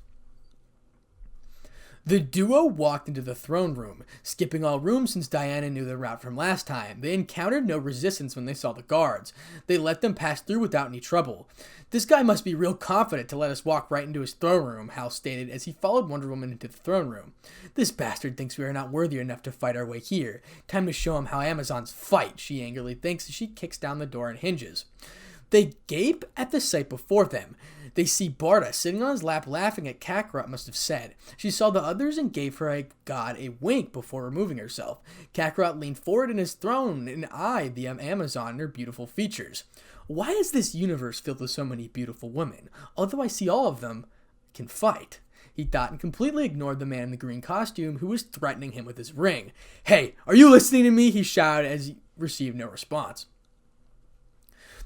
The duo walked into the throne room, skipping all rooms since Diana knew the route from last time. They encountered no resistance when they saw the guards. They let them pass through without any trouble. This guy must be real confident to let us walk right into his throne room, Hal stated as he followed Wonder Woman into the throne room. This bastard thinks we are not worthy enough to fight our way here. Time to show him how Amazons fight, she angrily thinks as she kicks down the door and hinges. They gape at the sight before them. They see Barda sitting on his lap laughing at Kakarot must have said. She saw the others and gave her god a wink before removing herself. Kakarot leaned forward in his throne and eyed the Amazon and her beautiful features. Why is this universe filled with so many beautiful women? Although I see all of them can fight, he thought, and completely ignored the man in the green costume who was threatening him with his ring. Hey, are you listening to me? He shouted as he received no response.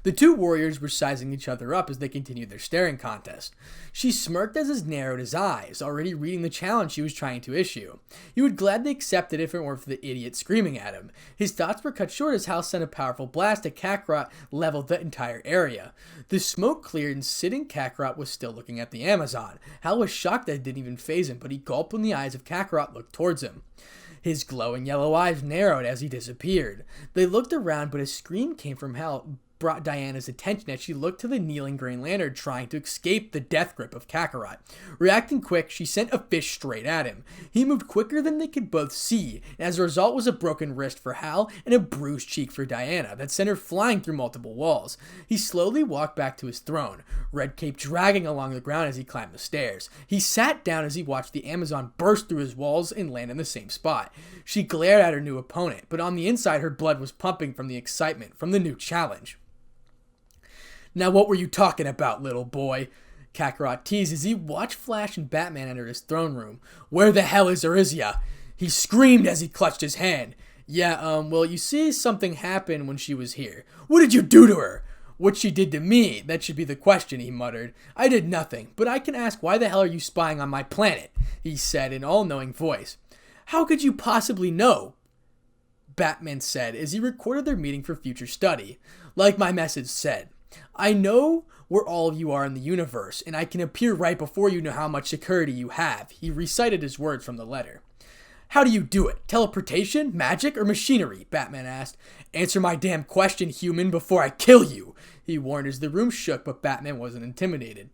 The two warriors were sizing each other up as they continued their staring contest. She smirked as he narrowed his eyes, already reading the challenge she was trying to issue. He would gladly accept it if it weren't for the idiot screaming at him. His thoughts were cut short as Hal sent a powerful blast at Kakarot, leveled the entire area. The smoke cleared and sitting Kakarot was still looking at the Amazon. Hal was shocked that it didn't even faze him, but he gulped when the eyes of Kakarot looked towards him. His glowing yellow eyes narrowed as he disappeared. They looked around, but a scream came from Hal brought Diana's attention as she looked to the kneeling Green Lantern trying to escape the death grip of Kakarot. Reacting quick, she sent a fish straight at him. He moved quicker than they could both see, and as a result was a broken wrist for Hal and a bruised cheek for Diana that sent her flying through multiple walls. He slowly walked back to his throne, Red Cape dragging along the ground as he climbed the stairs. He sat down as he watched the Amazon burst through his walls and land in the same spot. She glared at her new opponent, but on the inside her blood was pumping from the excitement from the new challenge. Now what were you talking about, little boy? Kakarot teased as he watched Flash and Batman enter his throne room. Where the hell is Arizia? He screamed as he clutched his hand. Well, you see something happened when she was here. What did you do to her? What she did to me, that should be the question, he muttered. I did nothing, but I can ask why the hell are you spying on my planet? He said in all-knowing voice. How could you possibly know? Batman said as he recorded their meeting for future study. Like my message said, I know where all of you are in the universe, and I can appear right before you know how much security you have. He recited his words from the letter. How do you do it? Teleportation, magic, or machinery? Batman asked. Answer my damn question, human, before I kill you, he warned as the room shook, but Batman wasn't intimidated.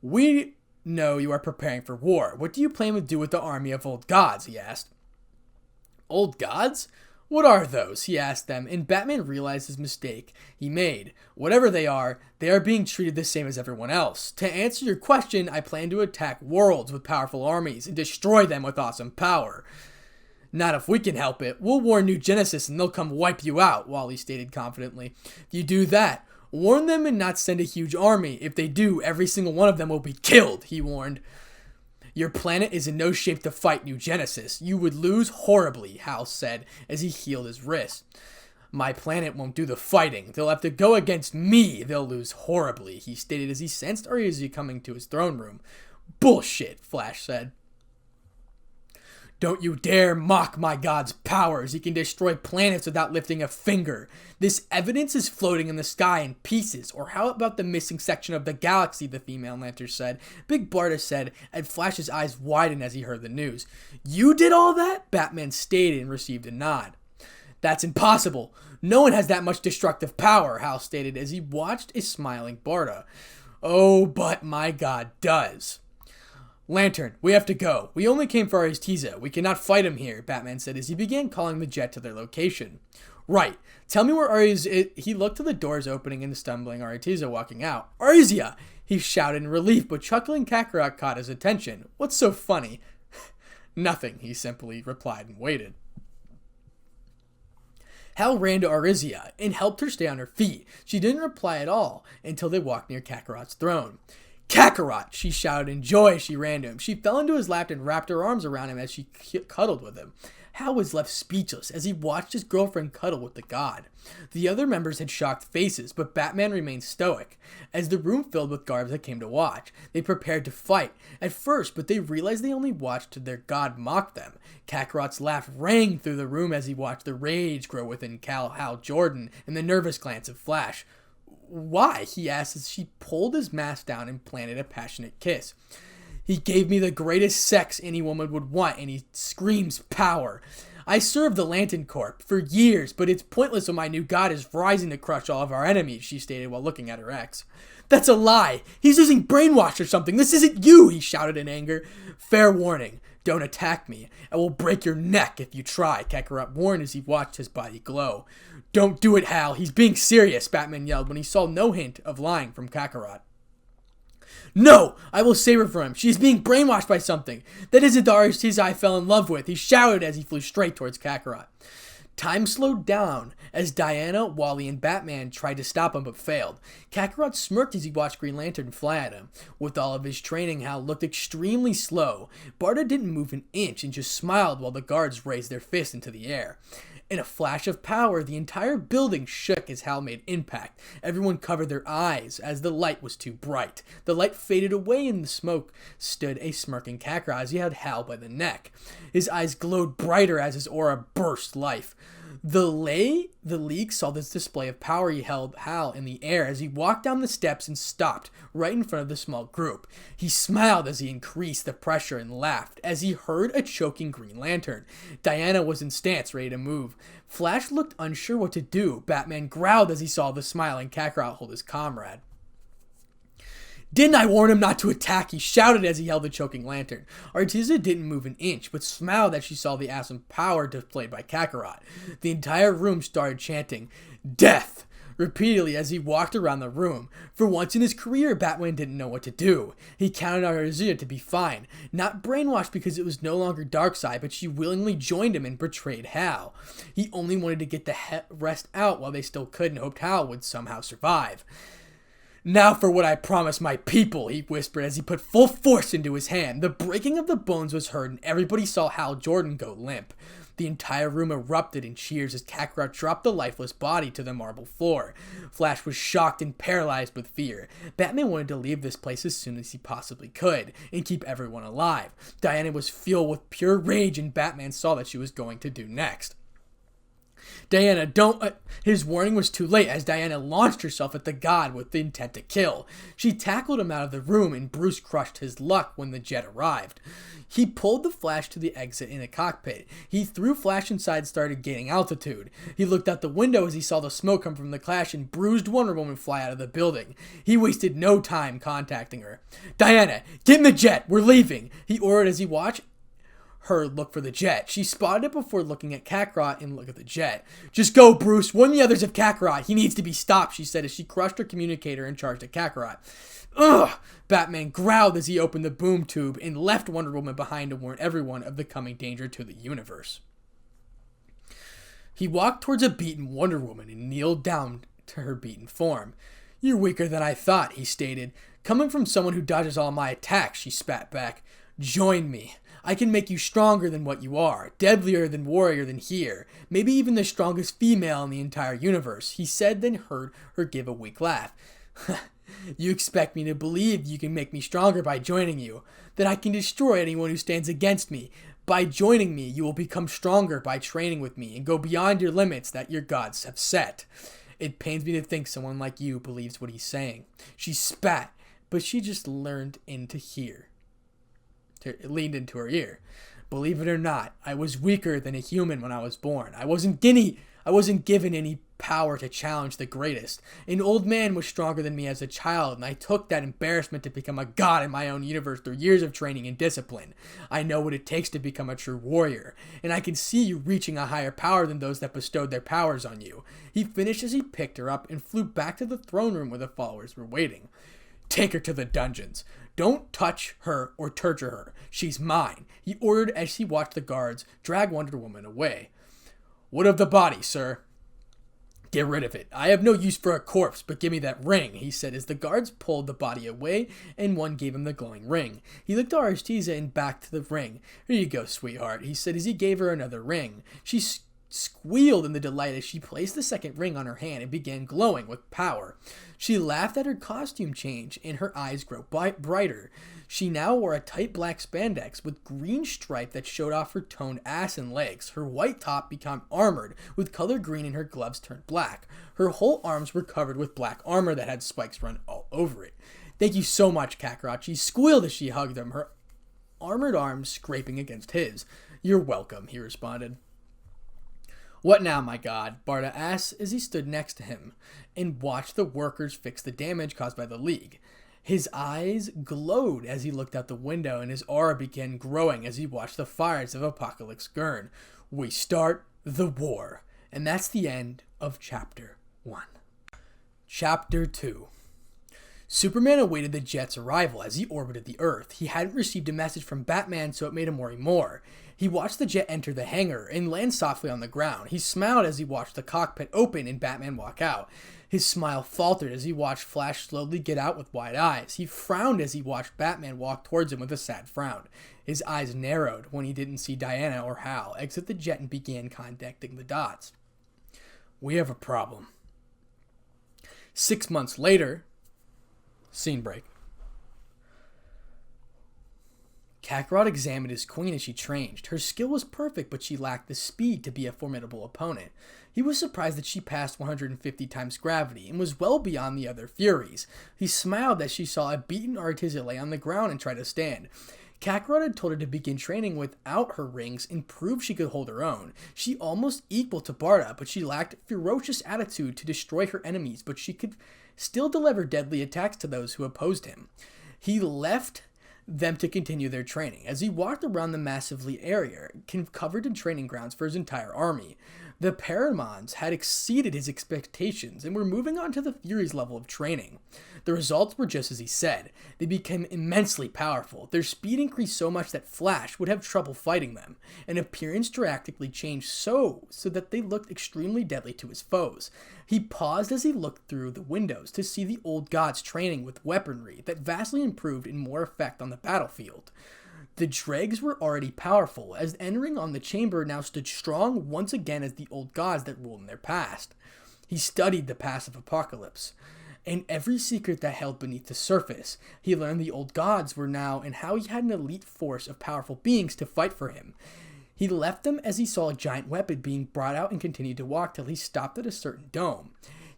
We know you are preparing for war. What do you plan to do with the army of old gods? He asked. Old gods? What are those? He asked them, and Batman realized his mistake he made. Whatever they are being treated the same as everyone else. To answer your question, I plan to attack worlds with powerful armies and destroy them with awesome power. Not if we can help it. We'll warn New Genesis and they'll come wipe you out, Wally stated confidently. If you do that, warn them and not send a huge army. If they do, every single one of them will be killed, he warned. Your planet is in no shape to fight New Genesis. You would lose horribly, Hal said as he healed his wrist. My planet won't do the fighting. They'll have to go against me. They'll lose horribly, he stated as he sensed Arizia coming to his throne room. Bullshit, Flash said. Don't you dare mock my god's powers. He can destroy planets without lifting a finger. This evidence is floating in the sky in pieces. Or how about the missing section of the galaxy, the female lantern said. Big Barda said, and Flash's eyes widened as he heard the news. You did all that? Batman stated and received a nod. That's impossible. No one has that much destructive power, Hal stated as he watched a smiling Barda. Oh, but my god does. Lantern, we have to go. We only came for Arizia. We cannot fight him here, Batman said as he began calling the jet to their location. Right. Tell me where Arizia... He looked to the doors opening and stumbling Arizia walking out. Arizia! He shouted in relief, but chuckling Kakarot caught his attention. What's so funny? Nothing, he simply replied and waited. Hal ran to Arizia and helped her stay on her feet. She didn't reply at all until they walked near Kakarot's throne. "Kakarot!" she shouted in joy as she ran to him. She fell into his lap and wrapped her arms around him as she cuddled with him. Hal was left speechless as he watched his girlfriend cuddle with the god. The other members had shocked faces, but Batman remained stoic. As the room filled with guards that came to watch, they prepared to fight at first, but they realized they only watched their god mock them. Kakarot's laugh rang through the room as he watched the rage grow within Hal Jordan and the nervous glance of Flash. "Why?" he asked as she pulled his mask down and planted a passionate kiss. "He gave me the greatest sex any woman would want, and he screams power. I served the Lantern Corps for years, but it's pointless when my new god is rising to crush all of our enemies," she stated while looking at her ex. "That's a lie! He's using brainwash or something! This isn't you!" he shouted in anger. "Fair warning, don't attack me. I will break your neck if you try," Kakarot warned as he watched his body glow. "Don't do it, Hal. He's being serious," Batman yelled when he saw no hint of lying from Kakarot. "No! I will save her from him. She's being brainwashed by something. That isn't the artist I fell in love with," he shouted as he flew straight towards Kakarot. Time slowed down as Diana, Wally, and Batman tried to stop him but failed. Kakarot smirked as he watched Green Lantern fly at him. With all of his training, Hal looked extremely slow. Barda didn't move an inch and just smiled while the guards raised their fists into the air. In a flash of power, the entire building shook as Hal made impact. Everyone covered their eyes as the light was too bright. The light faded away and the smoke stood a smirking Kakarot as he held Hal by the neck. His eyes glowed brighter as his aura burst life. The League saw this display of power. He held Hal in the air as he walked down the steps and stopped right in front of the small group. He smiled as he increased the pressure and laughed as he heard a choking Green Lantern. Diana was in stance, ready to move. Flash looked unsure what to do. Batman growled as he saw the smiling Kakarot hold his comrade. "Didn't I warn him not to attack?" he shouted as he held the choking lantern. Artiza didn't move an inch, but smiled as she saw the awesome power displayed by Kakarot. The entire room started chanting, "Death!" repeatedly as he walked around the room. For once in his career, Batman didn't know what to do. He counted on Artiza to be fine, not brainwashed because it was no longer Darkseid, but she willingly joined him and betrayed Hal. He only wanted to get the rest out while they still could and hoped Hal would somehow survive. "Now for what I promised my people," he whispered as he put full force into his hand. The breaking of the bones was heard and everybody saw Hal Jordan go limp. The entire room erupted in cheers as Kakarot dropped the lifeless body to the marble floor. Flash was shocked and paralyzed with fear. Batman wanted to leave this place as soon as he possibly could and keep everyone alive. Diana was filled with pure rage and Batman saw that she was going to do next. "Diana, don't..." His warning was too late as Diana launched herself at the god with the intent to kill. She tackled him out of the room and Bruce crushed his luck when the jet arrived. He pulled the Flash to the exit in a cockpit. He threw Flash inside and started gaining altitude. He looked out the window as he saw the smoke come from the clash and bruised Wonder Woman fly out of the building. He wasted no time contacting her. "Diana, get in the jet, we're leaving," he ordered as he watched her look for the jet. She spotted it before looking at Kakarot and look at the jet. "Just go, Bruce. Warn the others of Kakarot. He needs to be stopped," she said as she crushed her communicator and charged at Kakarot. "Ugh!" Batman growled as he opened the boom tube and left Wonder Woman behind to warn everyone of the coming danger to the universe. He walked towards a beaten Wonder Woman and kneeled down to her beaten form. "You're weaker than I thought," he stated. "Coming from someone who dodges all my attacks," she spat back. "Join me. I can make you stronger than what you are, deadlier than warrior than here, maybe even the strongest female in the entire universe," he said, then heard her give a weak laugh. "You expect me to believe you can make me stronger by joining you, that I can destroy anyone who stands against me. By joining me, you will become stronger by training with me and go beyond your limits that your gods have set. It pains me to think someone like you believes what he's saying." She spat, but she just leaned into her ear. "Believe it or not, I was weaker than a human when I was born. I wasn't given any power to challenge the greatest. An old man was stronger than me as a child, and I took that embarrassment to become a god in my own universe through years of training and discipline. I know what it takes to become a true warrior, and I can see you reaching a higher power than those that bestowed their powers on you." He finished as he picked her up and flew back to the throne room where the followers were waiting. "Take her to the dungeons. Don't touch her or torture her. She's mine," he ordered as he watched the guards drag Wonder Woman away. "What of the body, sir?" Get rid of it. I have no use for a corpse, but give me that ring, he said as the guards pulled the body away and one gave him the glowing ring. He looked at Aristiza and back to the ring. Here you go, sweetheart, he said as he gave her another ring. She squealed in the delight as she placed the second ring on her hand and began glowing with power. She laughed at her costume change and her eyes grew brighter. She now wore a tight black spandex with green stripe that showed off her toned ass and legs. Her white top became armored with color green and her gloves turned black. Her whole arms were covered with black armor that had spikes run all over it. Thank you so much, Kakarot, she squealed as she hugged him, her armored arms scraping against his. You're welcome, he responded. What now, my god? Barda asked as he stood next to him and watched the workers fix the damage caused by the League. His eyes glowed as he looked out the window and his aura began growing as he watched the fires of Apocalypse Gurn. We start the war. And that's the end of Chapter 1. Chapter 2. Superman awaited the jet's arrival as he orbited the Earth. He hadn't received a message from Batman, so it made him worry more. He watched the jet enter the hangar and land softly on the ground. He smiled as he watched the cockpit open and Batman walk out. His smile faltered as he watched Flash slowly get out with wide eyes. He frowned as he watched Batman walk towards him with a sad frown. His eyes narrowed when he didn't see Diana or Hal exit the jet and began connecting the dots. We have a problem. 6 months later, scene break. Kakarot examined his queen as she trained. Her skill was perfect, but she lacked the speed to be a formidable opponent. He was surprised that she passed 150 times gravity and was well beyond the other Furies. He smiled as she saw a beaten Artiza lay on the ground and try to stand. Kakarot had told her to begin training without her rings and prove she could hold her own. She almost equal to Barda, but she lacked ferocious attitude to destroy her enemies, but she could still deliver deadly attacks to those who opposed him. He left them to continue their training. As he walked around the massively area, covered in training grounds for his entire army, the Paramons had exceeded his expectations and were moving on to the Furies level of training. The results were just as he said. They became immensely powerful. Their speed increased so much that Flash would have trouble fighting them, and appearance drastically changed so that they looked extremely deadly to his foes. He paused as he looked through the windows to see the old gods training with weaponry that vastly improved in more effect on the battlefield. The dregs were already powerful, as entering on the chamber now stood strong once again as the old gods that ruled in their past. He studied the past of Apocalypse, and every secret that held beneath the surface. He learned the old gods were now and how he had an elite force of powerful beings to fight for him. He left them as he saw a giant weapon being brought out and continued to walk till he stopped at a certain dome.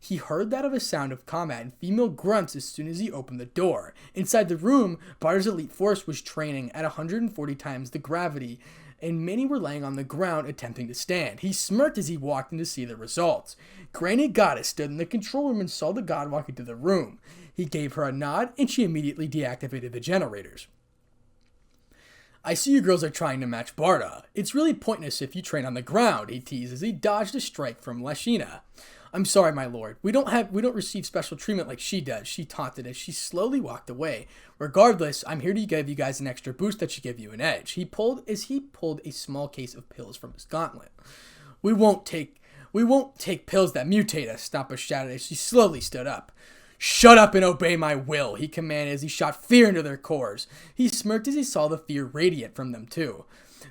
He heard that of a sound of combat and female grunts as soon as he opened the door. Inside the room, Barda's elite force was training at 140 times the gravity, and many were laying on the ground attempting to stand. He smirked as he walked in to see the results. Granny Goddess stood in the control room and saw the god walk into the room. He gave her a nod, and she immediately deactivated the generators. I see you girls are trying to match Barda. It's really pointless if you train on the ground, he teased as he dodged a strike from Lashina. I'm sorry, my lord. We don't receive special treatment like she does, she taunted as she slowly walked away. Regardless, I'm here to give you guys an extra boost that should give you an edge. He pulled a small case of pills from his gauntlet. We won't take pills that mutate us, Stampa shouted as she slowly stood up. Shut up and obey my will, he commanded as he shot fear into their cores. He smirked as he saw the fear radiate from them too.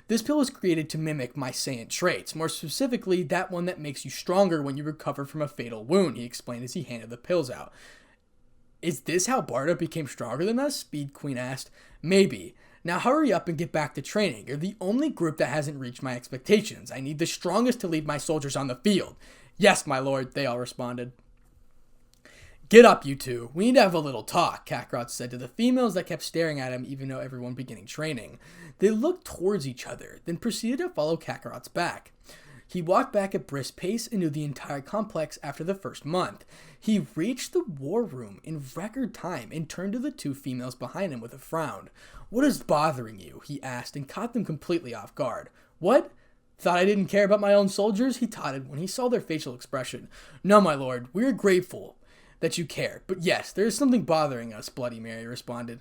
This pill was created to mimic my Saiyan traits, more specifically that one that makes you stronger when you recover from a fatal wound, he explained as he handed the pills out. Is this how Barda became stronger than us? Speed Queen asked. Maybe. Now hurry up and get back to training. You're the only group that hasn't reached my expectations. I need the strongest to lead my soldiers on the field. Yes, my lord, they all responded. Get up, you two. We need to have a little talk, Kakarot said to the females that kept staring at him even though everyone beginning training. They looked towards each other, then proceeded to follow Kakarot's back. He walked back at brisk pace and knew the entire complex after the first month. He reached the war room in record time and turned to the two females behind him with a frown. What is bothering you? He asked and caught them completely off guard. What? Thought I didn't care about my own soldiers? He totted when he saw their facial expression. No, my lord, we are grateful that you care. But yes, there is something bothering us, Bloody Mary responded.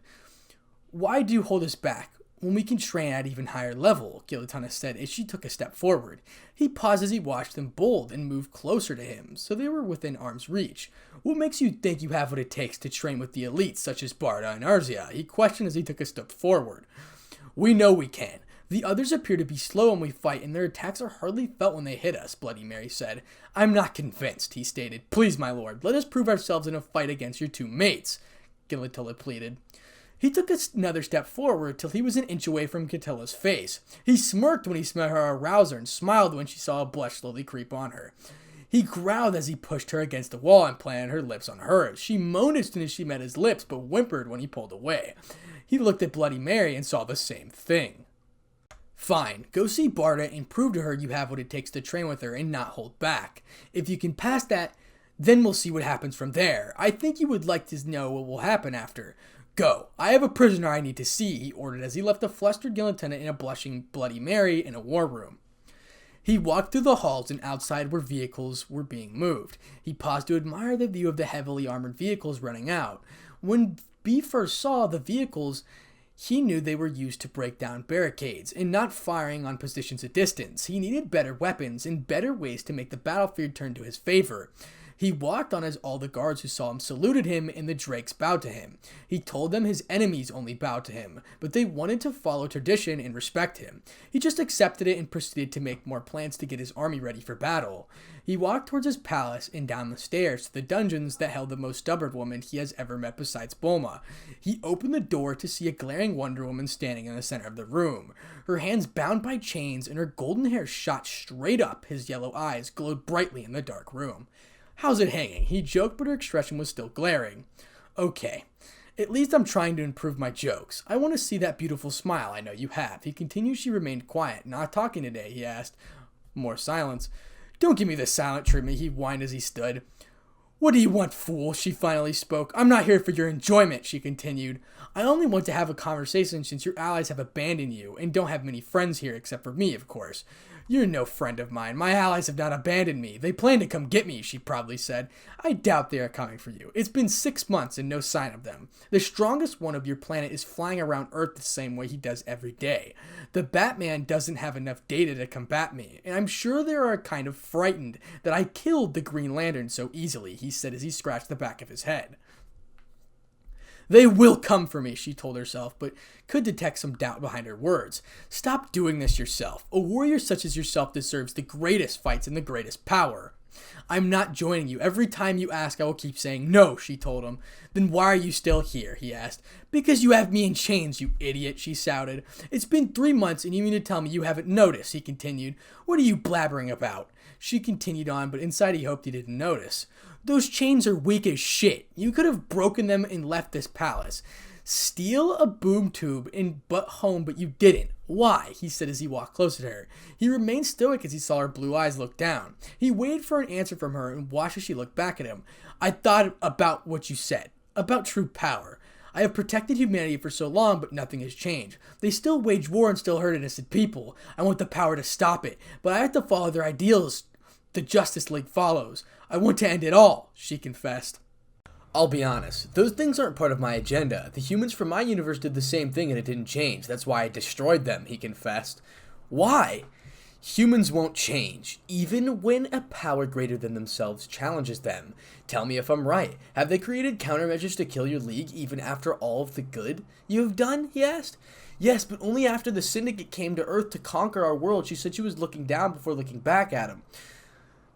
Why do you hold us back? when we can train at an even higher level, Gilitana said as she took a step forward. He paused as he watched them bold and move closer to him, so they were within arm's reach. What makes you think you have what it takes to train with the elites such as Barda and Arzia? He questioned as he took a step forward. We know we can. The others appear to be slow when we fight, and their attacks are hardly felt when they hit us, Bloody Mary said. I'm not convinced, he stated. Please, my lord, let us prove ourselves in a fight against your two mates, Gilitala pleaded. He took another step forward till he was an inch away from Catilla's face. He smirked when he smelled her arouser and smiled when she saw a blush slowly creep on her. He growled as he pushed her against the wall and planted her lips on hers. She moaned as soon as she met his lips, but whimpered when he pulled away. He looked at Bloody Mary and saw the same thing. Fine, go see Barda and prove to her you have what it takes to train with her and not hold back. If you can pass that, then we'll see what happens from there. I think you would like to know what will happen after. Go. I have a prisoner I need to see, he ordered as he left a flustered Gilitana and a blushing Bloody Mary in a war room. He walked through the halls and outside where vehicles were being moved. He paused to admire the view of the heavily armored vehicles running out. When B first saw the vehicles, he knew they were used to break down barricades and not firing on positions at distance. He needed better weapons and better ways to make the battlefield turn to his favor. He walked on as all the guards who saw him saluted him and the Drakes bowed to him. He told them his enemies only bowed to him, but they wanted to follow tradition and respect him. He just accepted it and proceeded to make more plans to get his army ready for battle. He walked towards his palace and down the stairs to the dungeons that held the most stubborn woman he has ever met besides Bulma. He opened the door to see a glaring Wonder Woman standing in the center of the room. Her hands bound by chains and her golden hair shot straight up. His yellow eyes glowed brightly in the dark room. How's it hanging? He joked, but her expression was still glaring. Okay. At least I'm trying to improve my jokes. I want to see that beautiful smile I know you have. He continued. She remained quiet. Not talking today, he asked. More silence. Don't give me the silent treatment, he whined as he stood. What do you want, fool? She finally spoke. I'm not here for your enjoyment, she continued. I only want to have a conversation since your allies have abandoned you and don't have many friends here except for me, of course. You're no friend of mine. My allies have not abandoned me. They plan to come get me, she proudly said. I doubt they are coming for you. It's been 6 months and no sign of them. The strongest one of your planet is flying around Earth the same way he does every day. The Batman doesn't have enough data to combat me, and I'm sure they are kind of frightened that I killed the Green Lantern so easily, he said as he scratched the back of his head. They will come for me, she told herself, but could detect some doubt behind her words. Stop doing this yourself. A warrior such as yourself deserves the greatest fights and the greatest power. I'm not joining you. Every time you ask, I will keep saying no, she told him. Then why are you still here, he asked. Because you have me in chains, you idiot, she shouted. It's been 3 months and you mean to tell me you haven't noticed, he continued. What are you blabbering about? She continued on, but inside he hoped he didn't notice. Those chains are weak as shit. You could have broken them and left this palace. Steal a boom tube and butt home, but you didn't. Why? He said as he walked closer to her. He remained stoic as he saw her blue eyes look down. He waited for an answer from her and watched as she looked back at him. I thought about what you said. About true power. I have protected humanity for so long, but nothing has changed. They still wage war and still hurt innocent people. I want the power to stop it, but I have to follow their ideals. The Justice League follows. I want to end it all, she confessed. I'll be honest, those things aren't part of my agenda. The humans from my universe did the same thing and it didn't change. That's why I destroyed them, he confessed. Why? Humans won't change, even when a power greater than themselves challenges them. Tell me if I'm right. Have they created countermeasures to kill your league even after all of the good you have done? He asked. Yes, but only after the Syndicate came to Earth to conquer our world. She said she was looking down before looking back at him.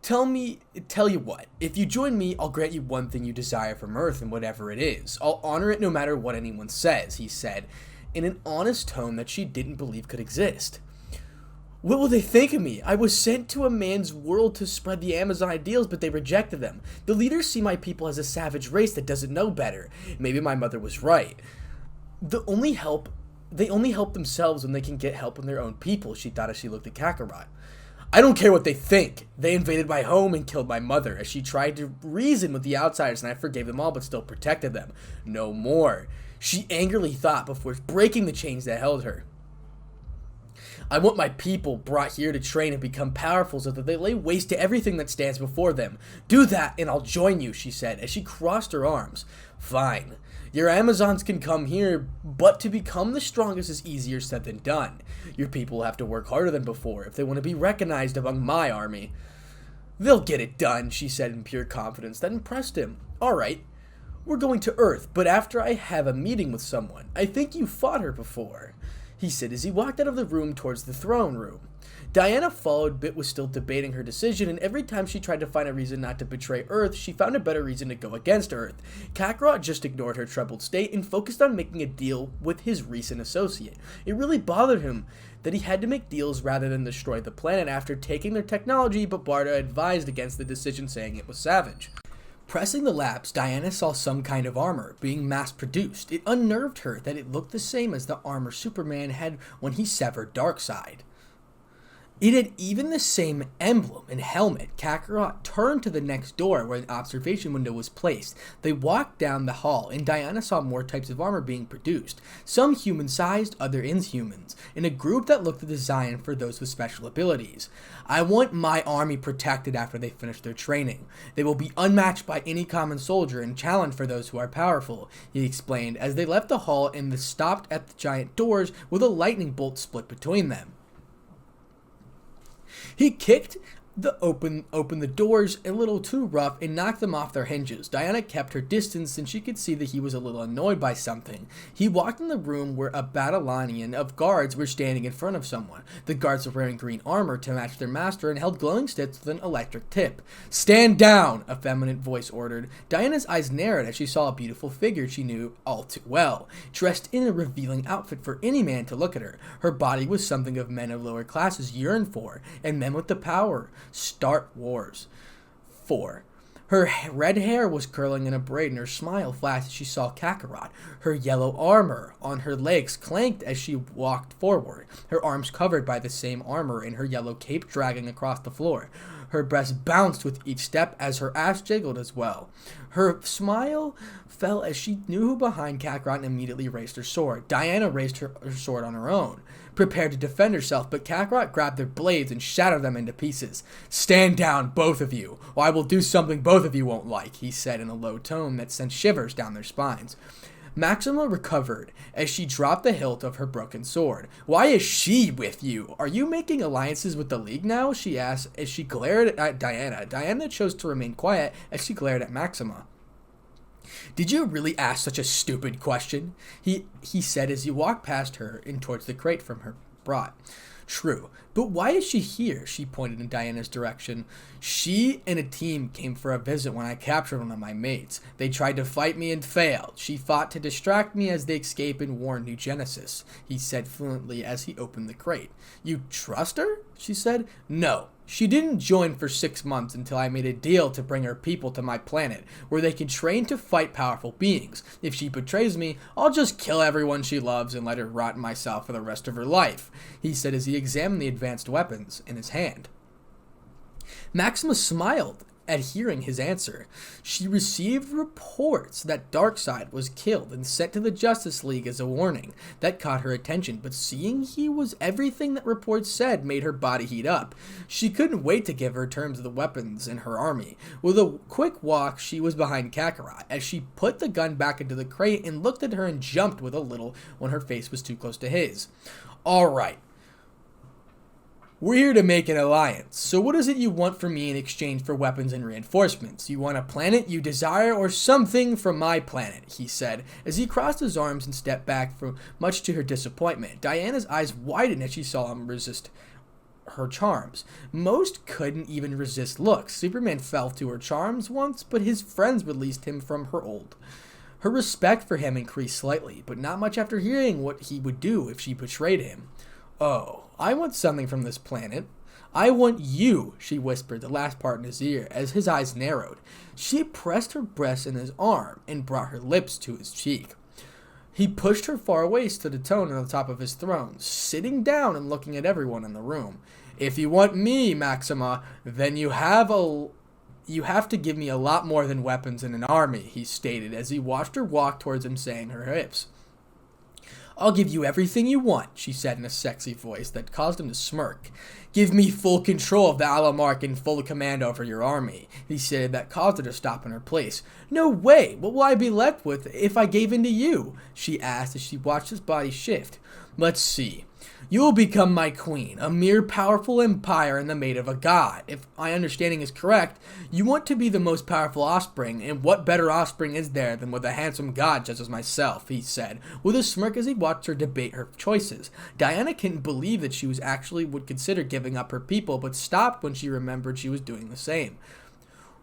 Tell you what, if you join me, I'll grant you one thing you desire from Earth and whatever it is. I'll honor it no matter what anyone says, he said, in an honest tone that she didn't believe could exist. What will they think of me? I was sent to a man's world to spread the Amazon ideals, but they rejected them. The leaders see my people as a savage race that doesn't know better. Maybe my mother was right. They only help themselves when they can get help from their own people, she thought as she looked at Kakarot. I don't care what they think. They invaded my home and killed my mother as she tried to reason with the outsiders, and I forgave them all but still protected them. No more. She angrily thought before breaking the chains that held her. I want my people brought here to train and become powerful so that they lay waste to everything that stands before them. Do that and I'll join you, she said as she crossed her arms. Fine. Your Amazons can come here, but to become the strongest is easier said than done. Your people will have to work harder than before if they want to be recognized among my army. They'll get it done, she said in pure confidence that impressed him. All right, we're going to Earth, but after I have a meeting with someone. I think you fought her before, he said as he walked out of the room towards the throne room. Diana followed, but was still debating her decision, and every time she tried to find a reason not to betray Earth, she found a better reason to go against Earth. Kakarot just ignored her troubled state and focused on making a deal with his recent associate. It really bothered him that he had to make deals rather than destroy the planet after taking their technology, but Barda advised against the decision, saying it was savage. Pressing the labs, Diana saw some kind of armor being mass-produced. It unnerved her that it looked the same as the armor Superman had when he severed Darkseid. It had even the same emblem and helmet. Kakarot turned to the next door where an observation window was placed. They walked down the hall, and Diana saw more types of armor being produced. Some human-sized, other inhumans, in a group that looked designed for those with special abilities. I want my army protected after they finish their training. They will be unmatched by any common soldier and challenge for those who are powerful, he explained as they left the hall and stopped at the giant doors with a lightning bolt split between them. He kicked open the doors a little too rough and knocked them off their hinges. Diana kept her distance since she could see that he was a little annoyed by something. He walked in the room where a battalion of guards were standing in front of someone. The guards were wearing green armor to match their master and held glowing sticks with an electric tip. "Stand down," a feminine voice ordered. Diana's eyes narrowed as she saw a beautiful figure she knew all too well, dressed in a revealing outfit for any man to look at her. Her body was something of men of lower classes yearn for, and men with the power start wars for. Her red hair was curling in a braid and her smile flashed as she saw Kakarot. Her yellow armor on her legs clanked as she walked forward, her arms covered by the same armor and her yellow cape dragging across the floor. Her breast bounced with each step as her ass jiggled as well. Her smile fell as she knew who behind Kakarot and immediately raised her sword. Diana raised her sword on her own, prepared to defend herself, but Kakarot grabbed their blades and shattered them into pieces. "Stand down, both of you, or I will do something both of you won't like," he said in a low tone that sent shivers down their spines. Maxima recovered as she dropped the hilt of her broken sword. "Why is she with you? Are you making alliances with the League now?" she asked as she glared at Diana. Diana chose to remain quiet as she glared at Maxima. "Did you really ask such a stupid question?" He said as he walked past her and towards the crate from her brought. "True, but why is she here?" She pointed in Diana's direction. "She and a team came for a visit when I captured one of my mates. They tried to fight me and failed. She fought to distract me as they escape and warn New Genesis," he said fluently as he opened the crate. "You trust her?" she said. "No. She didn't join for 6 months until I made a deal to bring her people to my planet, where they can train to fight powerful beings. If she betrays me, I'll just kill everyone she loves and let her rot in myself for the rest of her life," he said as he examined the advanced weapons in his hand. Maxima smiled at hearing his answer. She received reports that Darkseid was killed and sent to the Justice League as a warning. That caught her attention, but seeing he was everything that reports said made her body heat up. She couldn't wait to give her terms of the weapons in her army. With a quick walk, she was behind Kakarot as she put the gun back into the crate and looked at her and jumped with a little when her face was too close to his. "All right. We're here to make an alliance. So what is it you want from me in exchange for weapons and reinforcements? You want a planet you desire or something from my planet?" he said as he crossed his arms and stepped back, much to her disappointment. Diana's eyes widened as she saw him resist her charms. Most couldn't even resist looks. Superman fell to her charms once, but his friends released him from her hold. Her respect for him increased slightly, but not much after hearing what he would do if she betrayed him. "Oh, I want something from this planet. I want you," she whispered the last part in his ear as his eyes narrowed. She pressed her breast in his arm and brought her lips to his cheek. He pushed her far away, stood atone on the top of his throne, sitting down and looking at everyone in the room. "If you want me, Maxima, then you have to give me a lot more than weapons and an army," he stated as he watched her walk towards him, saying her hips. "I'll give you everything you want," she said in a sexy voice that caused him to smirk. "Give me full control of the Alamark and full command over your army," he said. That caused her to stop in her place. "No way! What will I be left with if I gave in to you?" she asked as she watched his body shift. "Let's see. You will become my queen, a mere powerful empire and the mate of a god. If my understanding is correct, you want to be the most powerful offspring, and what better offspring is there than with a handsome god such as myself," he said, with a smirk as he watched her debate her choices. Diana couldn't believe that she would consider giving up her people, but stopped when she remembered she was doing the same.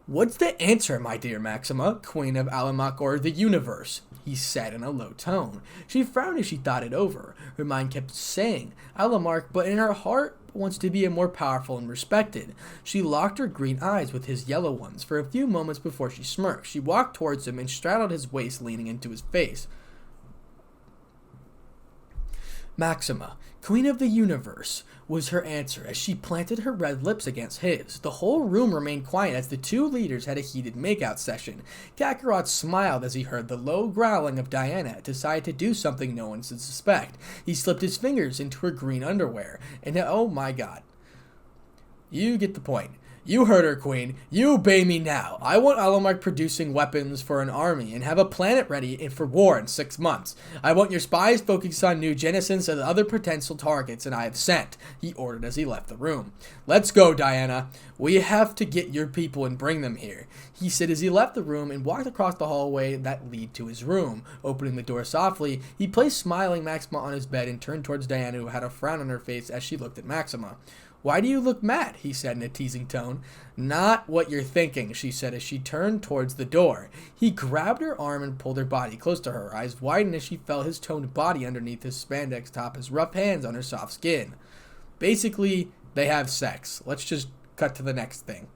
"What's the answer, my dear Maxima, Queen of Alamark or the universe?" he said in a low tone. She frowned as she thought it over. Her mind kept saying Alamark, but in her heart wants to be more powerful and respected. She locked her green eyes with his yellow ones for a few moments before she smirked. She walked towards him and straddled his waist, leaning into his face. "Maxima, Queen of the Universe," was her answer as she planted her red lips against his. The whole room remained quiet as the two leaders had a heated makeout session. Kakarot smiled as he heard the low growling of Diana, decided to do something no one should suspect. He slipped his fingers into her green underwear, and oh my god. You get the point. "You heard her, Queen. You obey me now. I want Alamark producing weapons for an army and have a planet ready for war in 6 months. I want your spies focused on New Genesis and other potential targets, and I have sent," he ordered as he left the room. "Let's go, Diana. We have to get your people and bring them here," he said as he left the room and walked across the hallway that led to his room. Opening the door softly, he placed smiling Maxima on his bed and turned towards Diana, who had a frown on her face as she looked at Maxima. "Why do you look mad?" he said in a teasing tone. "Not what you're thinking," she said as she turned towards the door. He grabbed her arm and pulled her body close to her. Eyes widened as she felt his toned body underneath his spandex top, his rough hands on her soft skin. Basically, they have sex. Let's just cut to the next thing.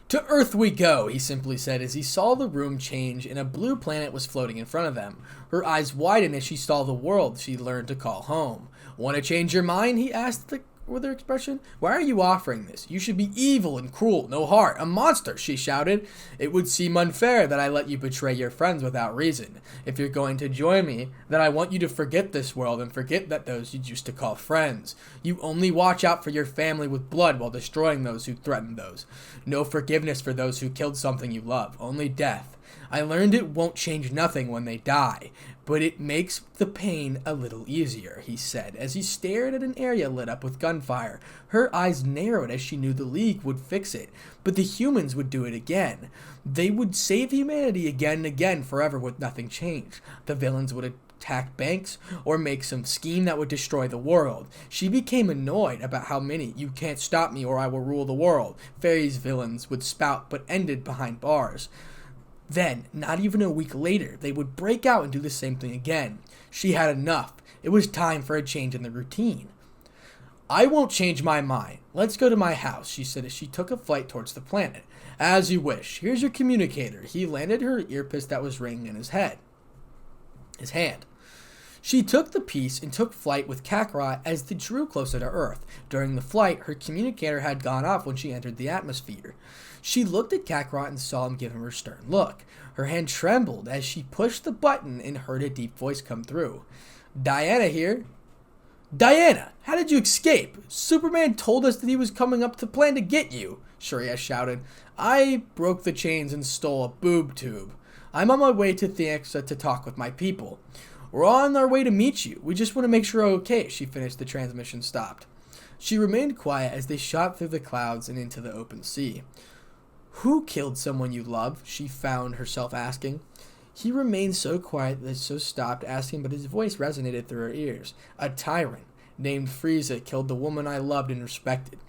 "To Earth we go," he simply said as he saw the room change and a blue planet was floating in front of them. Her eyes widened as she saw the world she learned to call home. "Want to change your mind?" he asked with her expression. "Why are you offering this? You should be evil and cruel, no heart, a monster," she shouted. "It would seem unfair that I let you betray your friends without reason. If you're going to join me, then I want you to forget this world and forget that those you used to call friends. You only watch out for your family with blood while destroying those who threaten those. No forgiveness for those who killed something you love, only death. I learned it won't change nothing when they die, but it makes the pain a little easier," he said as he stared at an area lit up with gunfire. Her eyes narrowed as she knew the League would fix it, but the humans would do it again. They would save humanity again and again forever with nothing changed. The villains would attack banks or make some scheme that would destroy the world. She became annoyed about how many "you can't stop me or I will rule the world" fairies villains would spout but ended behind bars. Then, not even a week later, they would break out and do the same thing again. She had enough. It was time for a change in the routine. "I won't change my mind. Let's go to my house," she said as she took a flight towards the planet. "As you wish. Here's your communicator." He landed her earpiece that was ringing in his hand. She took the piece and took flight with Kakarot as they drew closer to Earth. During the flight, her communicator had gone off when she entered the atmosphere. She looked at Kakarot and saw him give him her stern look. Her hand trembled as she pushed the button and heard a deep voice come through. "Diana here." "Diana, how did you escape? Superman told us that he was coming up to plan to get you," Shreya shouted. "I broke the chains and stole a boob tube. I'm on my way to Theaxa to talk with my people. We're on our way to meet you. We just want to make sure you're okay," she finished. The transmission stopped. She remained quiet as they shot through the clouds and into the open sea. "Who killed someone you love?" she found herself asking. He remained so quiet that she stopped asking, but his voice resonated through her ears. "A tyrant named Frieza killed the woman I loved and respected.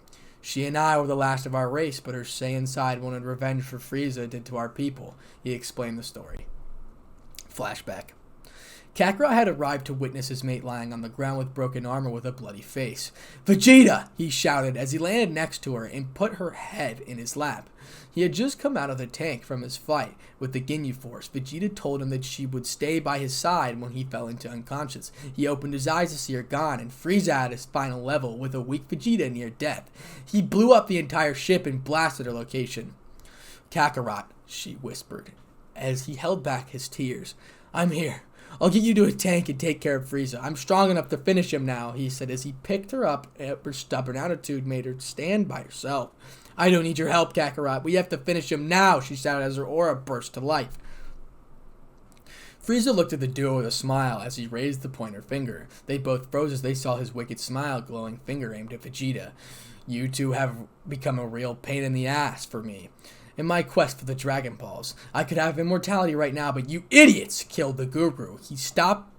She and I were the last of our race, but her Saiyan side wanted revenge for Frieza did to our people," he explained the story. Flashback. Kakarot had arrived to witness his mate lying on the ground with broken armor with a bloody face. "Vegeta!" he shouted as he landed next to her and put her head in his lap. He had just come out of the tank from his fight with the Ginyu Force. Vegeta told him that she would stay by his side when he fell into unconscious. He opened his eyes to see her gone and Frieza at his final level with a weak Vegeta near death. He blew up the entire ship and blasted her location. "Kakarot," she whispered as he held back his tears. "I'm here. I'll get you to a tank and take care of Frieza. I'm strong enough to finish him now, he said as he picked her up. Her stubborn attitude made her stand by herself. I don't need your help, Kakarot. We have to finish him now, she shouted as her aura burst to life. Frieza looked at the duo with a smile as he raised the pointer finger. They both froze as they saw his wicked smile, glowing finger aimed at Vegeta. You two have become a real pain in the ass for me. In my quest for the Dragon Balls, I could have immortality right now, but you idiots killed the Guru. He stopped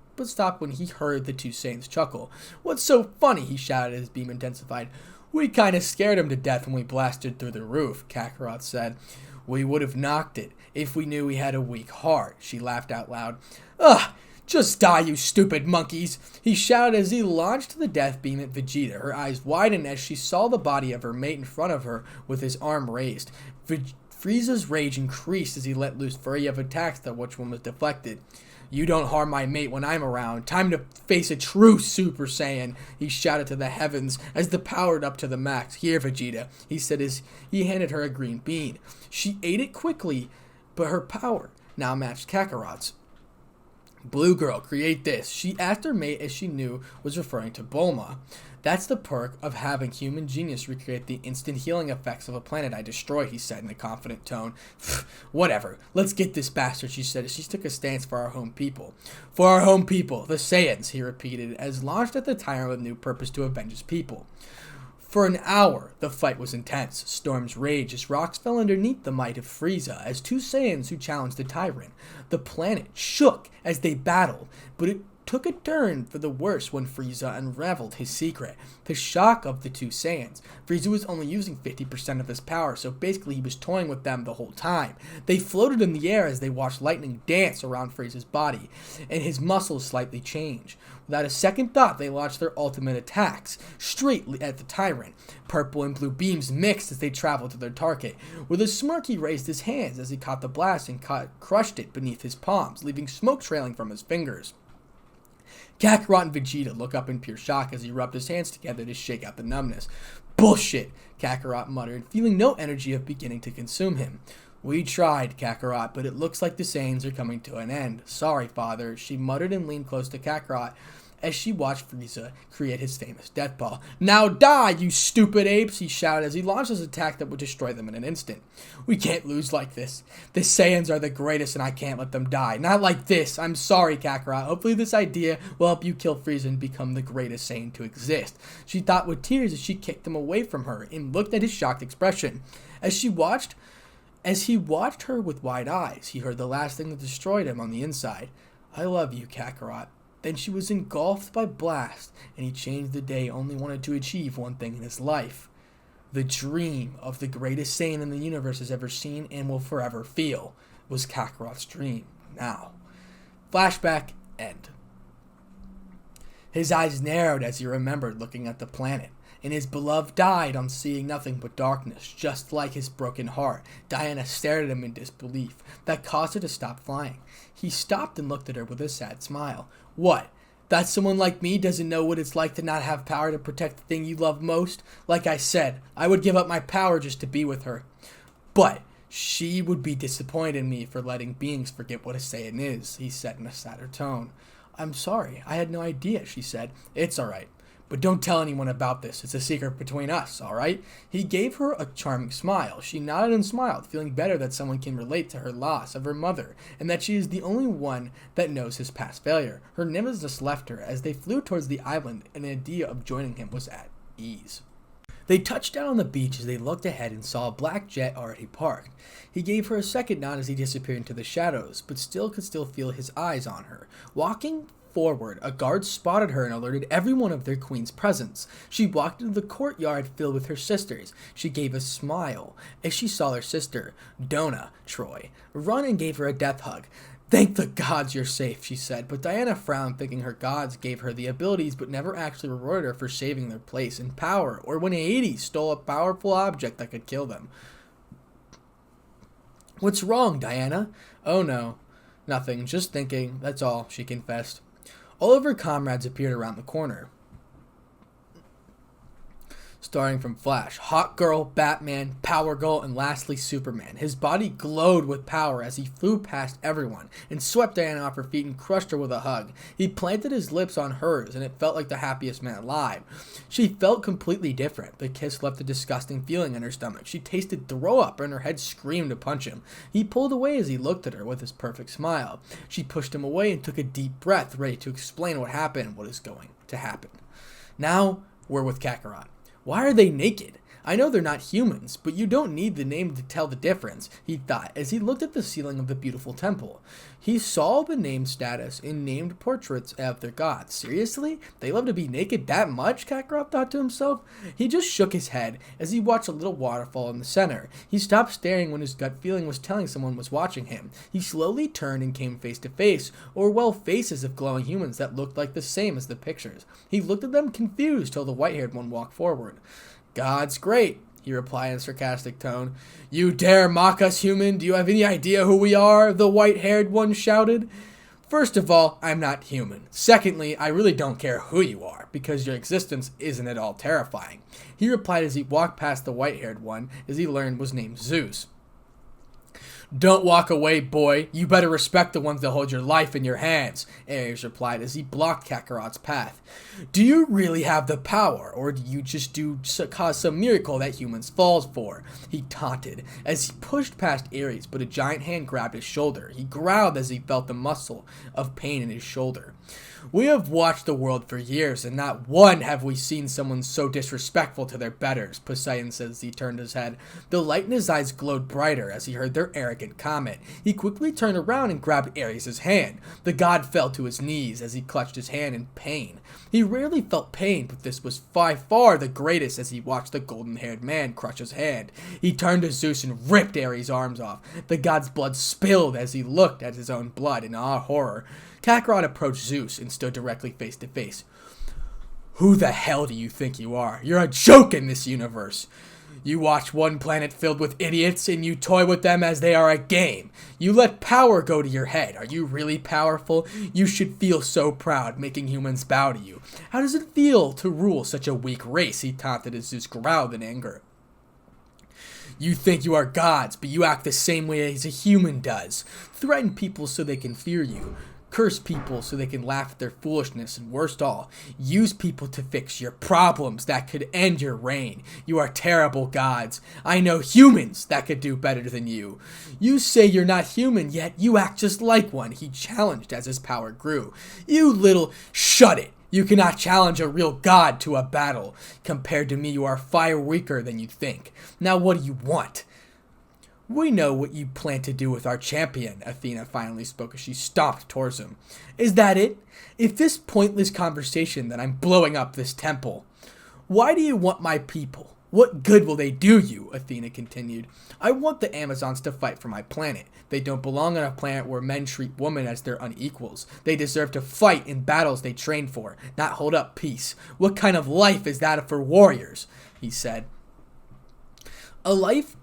when he heard the two Saiyans chuckle. What's so funny? He shouted as his beam intensified. We kinda scared him to death when we blasted through the roof, Kakarot said. We would have knocked it if we knew we had a weak heart, she laughed out loud. Ugh! Just die, you stupid monkeys! He shouted as he launched the death beam at Vegeta. Her eyes widened as she saw the body of her mate in front of her with his arm raised. Frieza's rage increased as he let loose flurry of attacks, that which one was deflected. You don't harm my mate when I'm around. Time to face a true Super Saiyan, he shouted to the heavens as the powered up to the max. Here, Vegeta, he said as he handed her a green bean. She ate it quickly, but her power now matched Kakarot's. Blue girl, create this. She asked her mate as she knew was referring to Bulma. That's the perk of having human genius recreate the instant healing effects of a planet I destroyed, he said in a confident tone. Whatever, let's get this bastard, she said as she took a stance for our home people. For our home people, the Saiyans, he repeated, as launched at the tyrant with new purpose to avenge his people. For an hour, the fight was intense. Storms raged as rocks fell underneath the might of Frieza as two Saiyans who challenged the tyrant. The planet shook as they battled, but it took a turn for the worse when Frieza unraveled his secret. The shock of the two Saiyans. Frieza was only using 50% of his power, so basically he was toying with them the whole time. They floated in the air as they watched lightning dance around Frieza's body, and his muscles slightly change. Without a second thought, they launched their ultimate attacks, straight at the tyrant. Purple and blue beams mixed as they traveled to their target. With a smirk, he raised his hands as he caught the blast and crushed it beneath his palms, leaving smoke trailing from his fingers. Kakarot and Vegeta look up in pure shock as he rubbed his hands together to shake out the numbness. Bullshit, Kakarot muttered, feeling no energy of beginning to consume him. We tried, Kakarot, but it looks like the Saiyans are coming to an end. Sorry, father, she muttered and leaned close to Kakarot as she watched Frieza create his famous death ball. Now die, you stupid apes, he shouted as he launched his attack that would destroy them in an instant. We can't lose like this. The Saiyans are the greatest and I can't let them die. Not like this. I'm sorry, Kakarot. Hopefully this idea will help you kill Frieza and become the greatest Saiyan to exist. She thought with tears as she kicked him away from her and looked at his shocked expression. As he watched her with wide eyes, he heard the last thing that destroyed him on the inside. I love you, Kakarot. Then she was engulfed by blast, and he changed the day, only wanted to achieve one thing in his life. The dream of the greatest Saiyan in the universe has ever seen and will forever feel was Kakarot's dream now. Flashback end. His eyes narrowed as he remembered looking at the planet, and his beloved died on seeing nothing but darkness, just like his broken heart. Diana stared at him in disbelief. That caused her to stop flying. He stopped and looked at her with a sad smile. What? That someone like me doesn't know what it's like to not have power to protect the thing you love most? Like I said, I would give up my power just to be with her. But she would be disappointed in me for letting beings forget what a Saiyan is, he said in a sadder tone. I'm sorry, I had no idea, she said. It's alright. But don't tell anyone about this. It's a secret between us, all right? He gave her a charming smile. She nodded and smiled, feeling better that someone can relate to her loss of her mother, and that she is the only one that knows his past failure. Her nervousness left her as they flew towards the island, and the idea of joining him was at ease. They touched down on the beach as they looked ahead and saw a black jet already parked. He gave her a second nod as he disappeared into the shadows, but could still feel his eyes on her. Walking forward, a guard spotted her and alerted everyone of their queen's presence. She walked into the courtyard filled with her sisters. She gave a smile as she saw her sister, Donna Troy, run and gave her a death hug. Thank the gods you're safe, she said, but Diana frowned, thinking her gods gave her the abilities but never actually rewarded her for saving their place in power, or when Hades stole a powerful object that could kill them. What's wrong, Diana? Oh no, nothing, just thinking, that's all, she confessed. All of her comrades appeared around the corner. Starting from Flash, Hawk Girl, Batman, Power Girl, and lastly Superman. His body glowed with power as he flew past everyone and swept Diana off her feet and crushed her with a hug. He planted his lips on hers and it felt like the happiest man alive. She felt completely different. The kiss left a disgusting feeling in her stomach. She tasted throw up and her head screamed to punch him. He pulled away as he looked at her with his perfect smile. She pushed him away and took a deep breath, ready to explain what happened and what is going to happen. Now we're with Kakarot. Why are they naked? I know they're not humans, but you don't need the name to tell the difference, he thought as he looked at the ceiling of the beautiful temple. He saw the name status in named portraits of their gods. Seriously? They love to be naked that much? Kakarot thought to himself. He just shook his head as he watched a little waterfall in the center. He stopped staring when his gut feeling was telling someone was watching him. He slowly turned and came face to face, or well, faces of glowing humans that looked like the same as the pictures. He looked at them confused till the white-haired one walked forward. God's great, he replied in a sarcastic tone. You dare mock us, human? Do you have any idea who we are? The white-haired one shouted. First of all, I'm not human. Secondly, I really don't care who you are, because your existence isn't at all terrifying, he replied as he walked past the white-haired one, as he learned was named Zeus. Don't walk away, boy. You better respect the ones that hold your life in your hands, Ares replied as he blocked Kakarot's path. Do you really have the power, or do you just cause some miracle that humans falls for? He taunted as he pushed past Ares, but a giant hand grabbed his shoulder. He growled as he felt the muscle of pain in his shoulder. We have watched the world for years, and not one have we seen someone so disrespectful to their betters, Poseidon said as he turned his head. The light in his eyes glowed brighter as he heard their arrogant comment. He quickly turned around and grabbed Ares' hand. The god fell to his knees as he clutched his hand in pain. He rarely felt pain, but this was by far the greatest as he watched the golden-haired man crush his hand. He turned to Zeus and ripped Ares' arms off. The god's blood spilled as he looked at his own blood in horror. Kakarot approached Zeus and stood directly face to face. Who the hell do you think you are? You're a joke in this universe. You watch one planet filled with idiots and you toy with them as they are a game. You let power go to your head. Are you really powerful? You should feel so proud making humans bow to you. How does it feel to rule such a weak race? He taunted as Zeus growled in anger. You think you are gods, but you act the same way as a human does. Threaten people so they can fear you. Curse people so they can laugh at their foolishness, and worst all, use people to fix your problems that could end your reign. You are terrible gods. I know humans that could do better than you. You say you're not human, yet you act just like one, he challenged as his power grew. You little... Shut it! You cannot challenge a real god to a battle. Compared to me, you are far weaker than you think. Now what do you want? We know what you plan to do with our champion, Athena finally spoke as she stomped towards him. Is that it? If this pointless conversation that I'm blowing up this temple. Why do you want my people? What good will they do you? Athena continued. I want the Amazons to fight for my planet. They don't belong on a planet where men treat women as their unequals. They deserve to fight in battles they train for, not hold up peace. What kind of life is that for warriors? He said. A life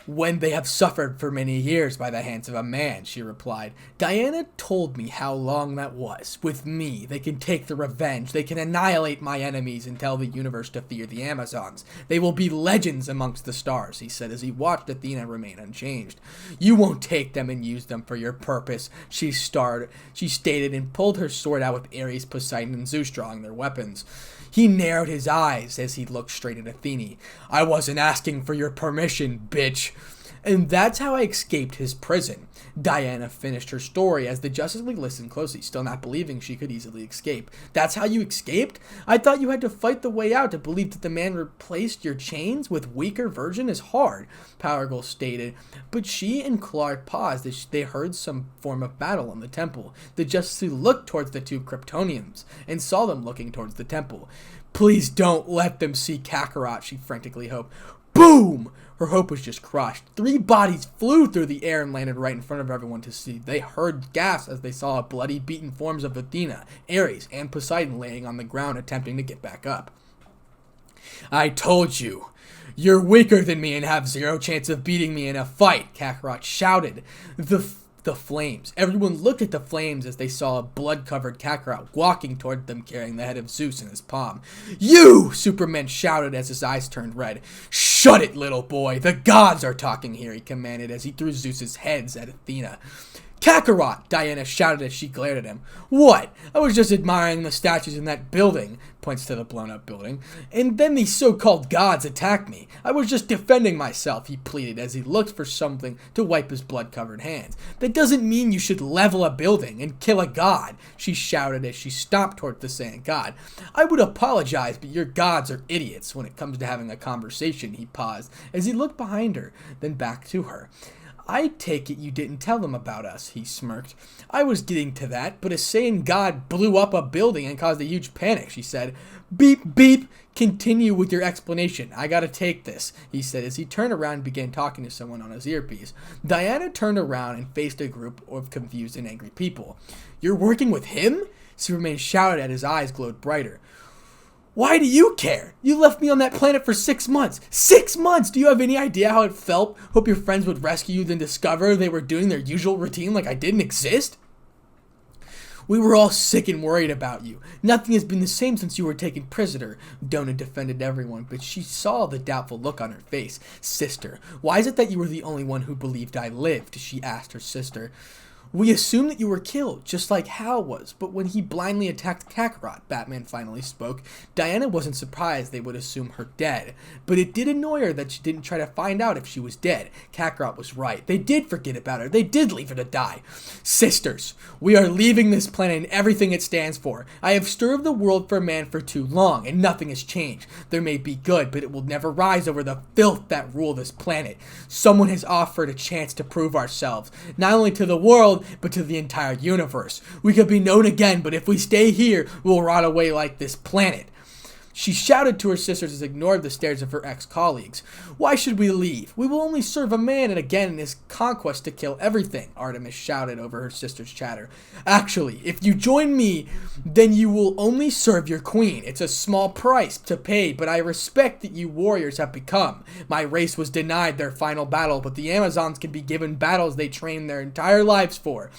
when they have suffered for many years by the hands of a man, she replied. Diana told me how long that was. With me, they can take the revenge. They can annihilate my enemies and tell the universe to fear the Amazons. They will be legends amongst the stars, he said as he watched Athena remain unchanged. You won't take them and use them for your purpose, she stated and pulled her sword out with Ares, Poseidon, and Zeus drawing their weapons. He narrowed his eyes as he looked straight at Athene. I wasn't asking for your permission, bitch. And that's how I escaped his prison. Diana finished her story as the Justice League listened closely, still not believing she could easily escape. That's how you escaped? I thought you had to fight the way out. To believe that the man replaced your chains with weaker version is hard, Power Girl stated. But she and Clark paused as they heard some form of battle in the temple. The Justice League looked towards the two Kryptonians and saw them looking towards the temple. Please don't let them see Kakarot, she frantically hoped. Boom! Her hope was just crushed. 3 bodies flew through the air and landed right in front of everyone to see. They heard gasps as they saw bloody, beaten forms of Athena, Ares, and Poseidon laying on the ground attempting to get back up. I told you. You're weaker than me and have 0 chance of beating me in a fight, Kakarot shouted. the flames. Everyone looked at the flames as they saw a blood-covered Kakarot walking toward them carrying the head of Zeus in his palm. "You!" Superman shouted as his eyes turned red. "Shut it, little boy! The gods are talking here," he commanded as he threw Zeus's heads at Athena. "Kakarot!" Diana shouted as she glared at him. "What? I was just admiring the statues in that building," points to the blown-up building, "and then these so-called gods attacked me. I was just defending myself," he pleaded as he looked for something to wipe his blood-covered hands. "That doesn't mean you should level a building and kill a god," she shouted as she stomped toward the sand god. "I would apologize, but your gods are idiots when it comes to having a conversation," he paused as he looked behind her, then back to her. "I take it you didn't tell them about us," he smirked. "I was getting to that, but a Saiyan god blew up a building and caused a huge panic," she said. "Beep, beep. Continue with your explanation. I gotta take this," he said as he turned around and began talking to someone on his earpiece. Diana turned around and faced a group of confused and angry people. "You're working with him?" Superman shouted as his eyes glowed brighter. "Why do you care? You left me on that planet for 6 months. 6 months! Do you have any idea how it felt? Hope your friends would rescue you, then discover they were doing their usual routine like I didn't exist? We were all sick and worried about you. Nothing has been the same since you were taken prisoner." Donna defended everyone, but she saw the doubtful look on her face. "Sister, why is it that you were the only one who believed I lived?" she asked her sister. "We assumed that you were killed, just like Hal was, but when he blindly attacked Kakarot," Batman finally spoke. Diana wasn't surprised they would assume her dead, but it did annoy her that she didn't try to find out if she was dead. Kakarot was right. They did forget about her. They did leave her to die. "Sisters, we are leaving this planet and everything it stands for. I have served the world for man for too long, and nothing has changed. There may be good, but it will never rise over the filth that rule this planet. Someone has offered a chance to prove ourselves, not only to the world, but to the entire universe. We could be known again, but if we stay here, we'll rot away like this planet." She shouted to her sisters as ignored the stares of her ex-colleagues. "Why should we leave? We will only serve a man and again in his conquest to kill everything," Artemis shouted over her sister's chatter. "Actually, if you join me, then you will only serve your queen. It's a small price to pay, but I respect that you warriors have become. My race was denied their final battle, but the Amazons can be given battles they trained their entire lives for.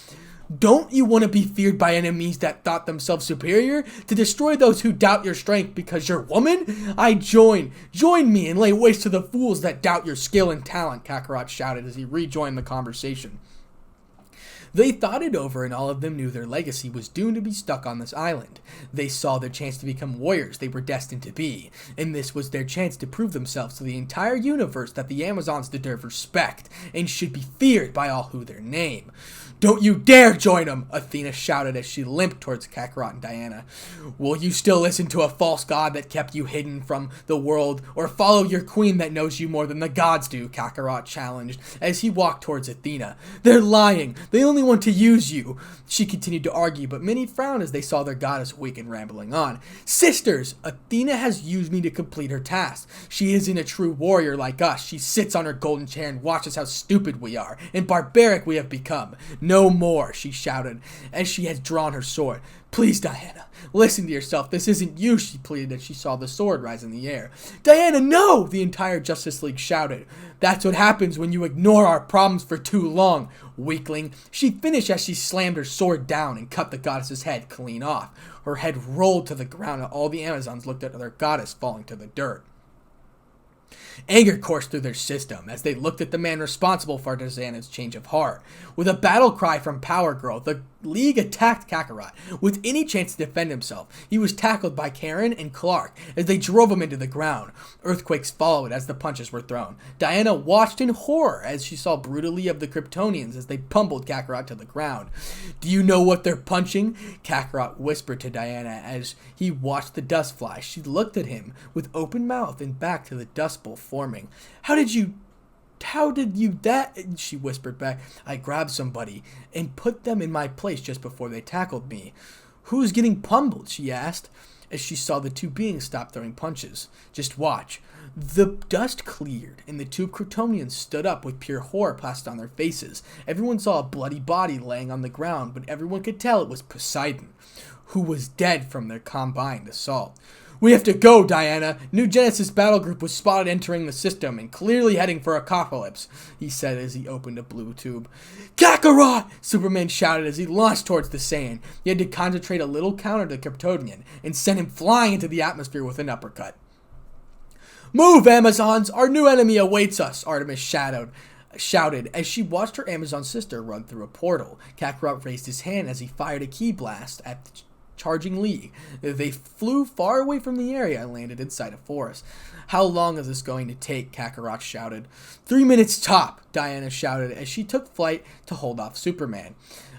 Don't you want to be feared by enemies that thought themselves superior? To destroy those who doubt your strength because you're woman? I join. Join me and lay waste to the fools that doubt your skill and talent," Kakarot shouted as he rejoined the conversation. They thought it over, and all of them knew their legacy was doomed to be stuck on this island. They saw their chance to become warriors they were destined to be, and this was their chance to prove themselves to the entire universe that the Amazons deserve respect and should be feared by all who their name. "Don't you dare join them!" Athena shouted as she limped towards Kakarot and Diana. "Will you still listen to a false god that kept you hidden from the world, or follow your queen that knows you more than the gods do?" Kakarot challenged as he walked towards Athena. "They're lying. They only want to use you." She continued to argue, but many frowned as they saw their goddess weak and rambling on. "Sisters, Athena has used me to complete her task. She isn't a true warrior like us. She sits on her golden chair and watches how stupid we are and barbaric we have become. No more," she shouted as she had drawn her sword. "Please, Diana, listen to yourself. This isn't you," she pleaded as she saw the sword rise in the air. "Diana, no!" the entire Justice League shouted. "That's what happens when you ignore our problems for too long, weakling." She finished as she slammed her sword down and cut the goddess's head clean off. Her head rolled to the ground and all the Amazons looked at their goddess falling to the dirt. Anger coursed through their system as they looked at the man responsible for Diana's change of heart. With a battle cry from Power Girl, the League attacked Kakarot. With any chance to defend himself, he was tackled by Karen and Clark as they drove him into the ground. Earthquakes followed as the punches were thrown. Diana watched in horror as she saw brutality of the Kryptonians as they pummeled Kakarot to the ground. "Do you know what they're punching?" Kakarot whispered to Diana as he watched the dust fly. She looked at him with open mouth and back to the dust bowl forming. How did you that?" She whispered back. "I grabbed somebody and put them in my place just before they tackled me." "Who's getting pummeled?" she asked as she saw the two beings stop throwing punches. "Just watch." The dust cleared and the two Kryptonians stood up with pure horror plastered on their faces. Everyone saw a bloody body laying on the ground, but everyone could tell it was Poseidon, who was dead from their combined assault. We have to go, Diana. New Genesis battle group was spotted entering the system and clearly heading for Apocalypse, he said as he opened a blue tube. Kakarot! Superman shouted as he launched towards the Saiyan. He had to concentrate a little counter to Kryptonian and send him flying into the atmosphere with an uppercut. Move, Amazons! Our new enemy awaits us, Artemis shouted as she watched her Amazon sister run through a portal. Kakarot raised his hand as he fired a key blast at the charging League. They flew far away from the area and landed inside a forest. How long is this going to take? Kakarot shouted. 3 minutes top, Diana shouted as she took flight to hold off Superman.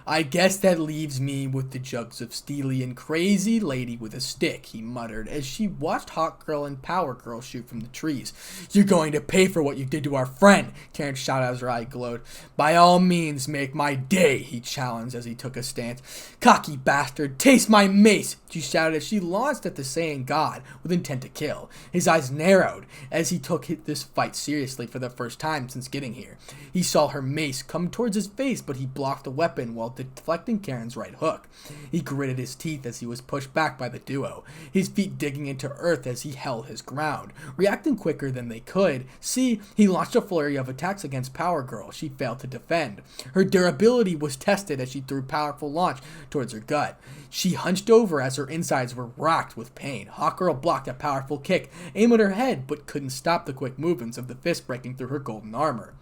I guess that leaves me with the jugs of Steely and crazy lady with a stick, he muttered as she watched Hawk Girl and Power Girl shoot from the trees. You're going to pay for what you did to our friend, Karen shouted as her eye glowed. By all means, make my day, he challenged as he took a stance. Cocky bastard, taste my mace, she shouted as she launched at the Saiyan God with intent to kill. His eyes narrowed as he took this fight seriously for the first time since getting here. He saw her mace come towards his face, but he blocked the weapon while deflecting Karen's right hook. He gritted his teeth as he was pushed back by the duo, his feet digging into earth as he held his ground. Reacting quicker than they could see, he launched a flurry of attacks against Power Girl. She failed to defend. Her durability was tested as she threw powerful launch towards her gut. She hunched over as her insides were racked with pain. Hawkgirl blocked a powerful kick aimed at her head, but couldn't stop the quick movements of the fist breaking through her golden armor.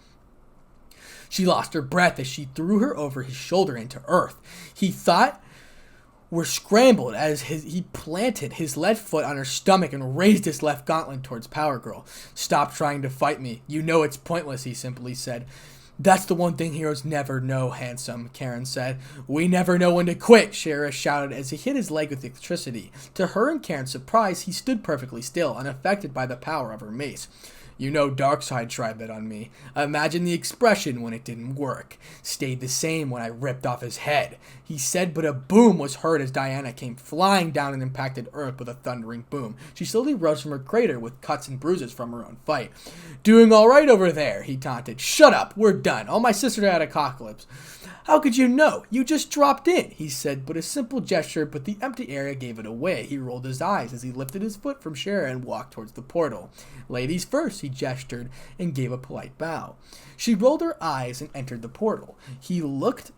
She lost her breath as she threw her over his shoulder into earth. He thought were scrambled as he planted his left foot on her stomach and raised his left gauntlet towards Power Girl. Stop trying to fight me. You know it's pointless, he simply said. That's the one thing heroes never know, handsome, Karen said. We never know when to quit, Shara shouted as he hit his leg with electricity. To her and Karen's surprise, he stood perfectly still, unaffected by the power of her mace. You know Darkseid tried that on me. Imagine the expression when it didn't work. Stayed the same when I ripped off his head. He said, but a boom was heard as Diana came flying down and impacted Earth with a thundering boom. She slowly rose from her crater with cuts and bruises from her own fight. Doing all right over there, he taunted. Shut up, we're done. All my sisters are at Apocalypse. How could you know? You just dropped in, he said, but a simple gesture, but the empty area gave it away. He rolled his eyes as he lifted his foot from Shara and walked towards the portal. Ladies first, he gestured and gave a polite bow. She rolled her eyes and entered the portal. He looked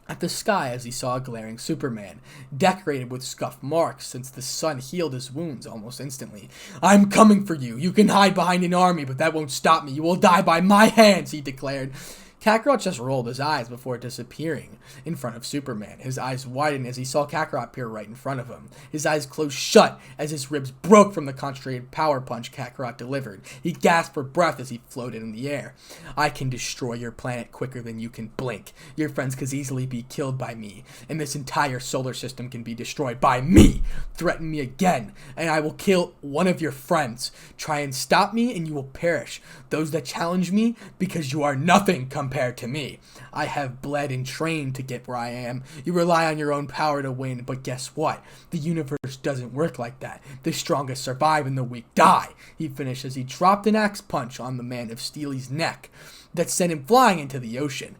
at the sky as he saw a glaring Superman, decorated with scuff marks since the sun healed his wounds almost instantly. I'm coming for you. You can hide behind an army, but that won't stop me. You will die by my hands, he declared. Kakarot just rolled his eyes before disappearing in front of Superman. His eyes widened as he saw Kakarot appear right in front of him. His eyes closed shut as his ribs broke from the concentrated power punch Kakarot delivered. He gasped for breath as he floated in the air. I can destroy your planet quicker than you can blink. Your friends could easily be killed by me, and this entire solar system can be destroyed by me. Threaten me again, and I will kill one of your friends. Try and stop me, and you will perish. Those that challenge me, because you are nothing compared to me. I have bled and trained to get where I am. You rely on your own power to win, but guess what? The universe doesn't work like that. The strongest survive and the weak die, he finished as he dropped an axe punch on the Man of Steely's neck that sent him flying into the ocean.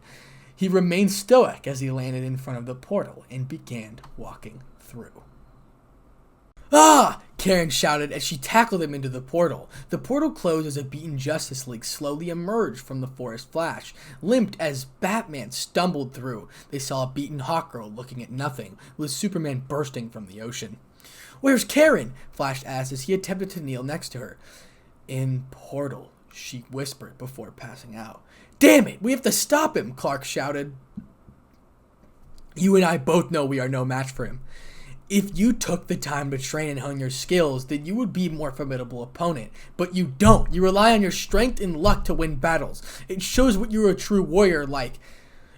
He remained stoic as he landed in front of the portal and began walking through. Ah! Karen shouted as she tackled him into the portal. The portal closed as a beaten Justice League slowly emerged from the forest flash. Limped as Batman stumbled through. They saw a beaten Hawkgirl looking at nothing, with Superman bursting from the ocean. Where's Karen? Flash asked as he attempted to kneel next to her. In portal, she whispered before passing out. Damn it, we have to stop him, Clark shouted. You and I both know we are no match for him. If you took the time to train and hone your skills, then you would be a more formidable opponent. But you don't. You rely on your strength and luck to win battles. It shows what you're a true warrior like.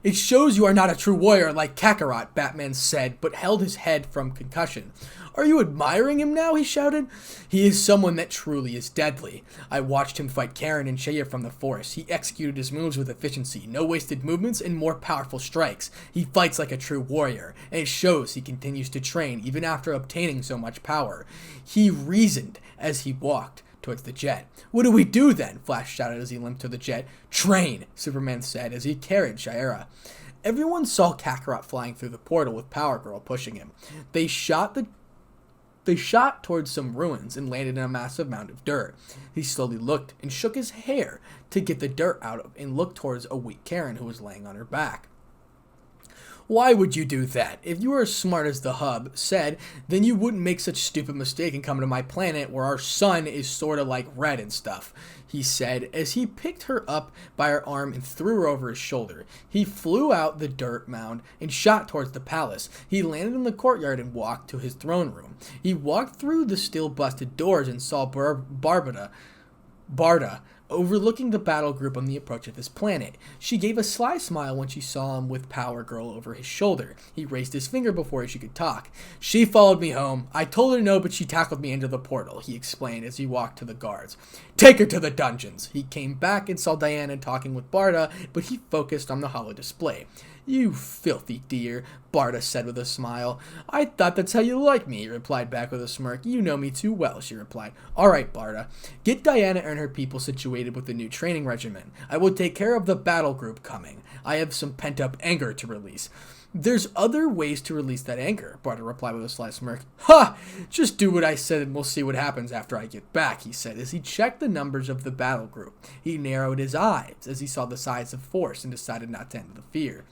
It shows you are not a true warrior like Kakarot, Batman said, but held his head from concussion. Are you admiring him now? He shouted. He is someone that truly is deadly. I watched him fight Karen and Shaya from the forest. He executed his moves with efficiency, no wasted movements, and more powerful strikes. He fights like a true warrior, and it shows he continues to train even after obtaining so much power. He reasoned as he walked towards the jet. What do we do then? Flash shouted as he limped to the jet. Train, Superman said as he carried Shayera. Everyone saw Kakarot flying through the portal with Power Girl pushing him. They shot the They shot towards some ruins and landed in a massive mound of dirt. He slowly looked and shook his hair to get the dirt out of and looked towards a weak Karen who was laying on her back. Why would you do that? If you were as smart as the hub said, then you wouldn't make such a stupid mistake and come to my planet where our sun is sort of like red and stuff, he said as he picked her up by her arm and threw her over his shoulder. He flew out the dirt mound and shot towards the palace. He landed in the courtyard and walked to his throne room. He walked through the steel busted doors and saw Barda overlooking the battle group on the approach of his planet. She gave a sly smile when she saw him with Power Girl over his shoulder. He raised his finger before she could talk. She followed me home. I told her no, but she tackled me into the portal, he explained as he walked to the guards. Take her to the dungeons. He came back and saw Diana talking with Barda, but he focused on the holo display. You filthy dear, Barda said with a smile. I thought that's how you like me, he replied back with a smirk. You know me too well, she replied. All right, Barda. Get Diana and her people situated with the new training regimen. I will take care of the battle group coming. I have some pent-up anger to release. There's other ways to release that anger, Barda replied with a sly smirk. Ha! Just do what I said and we'll see what happens after I get back, he said as he checked the numbers of the battle group. He narrowed his eyes as he saw the size of force and decided not to enter the fear.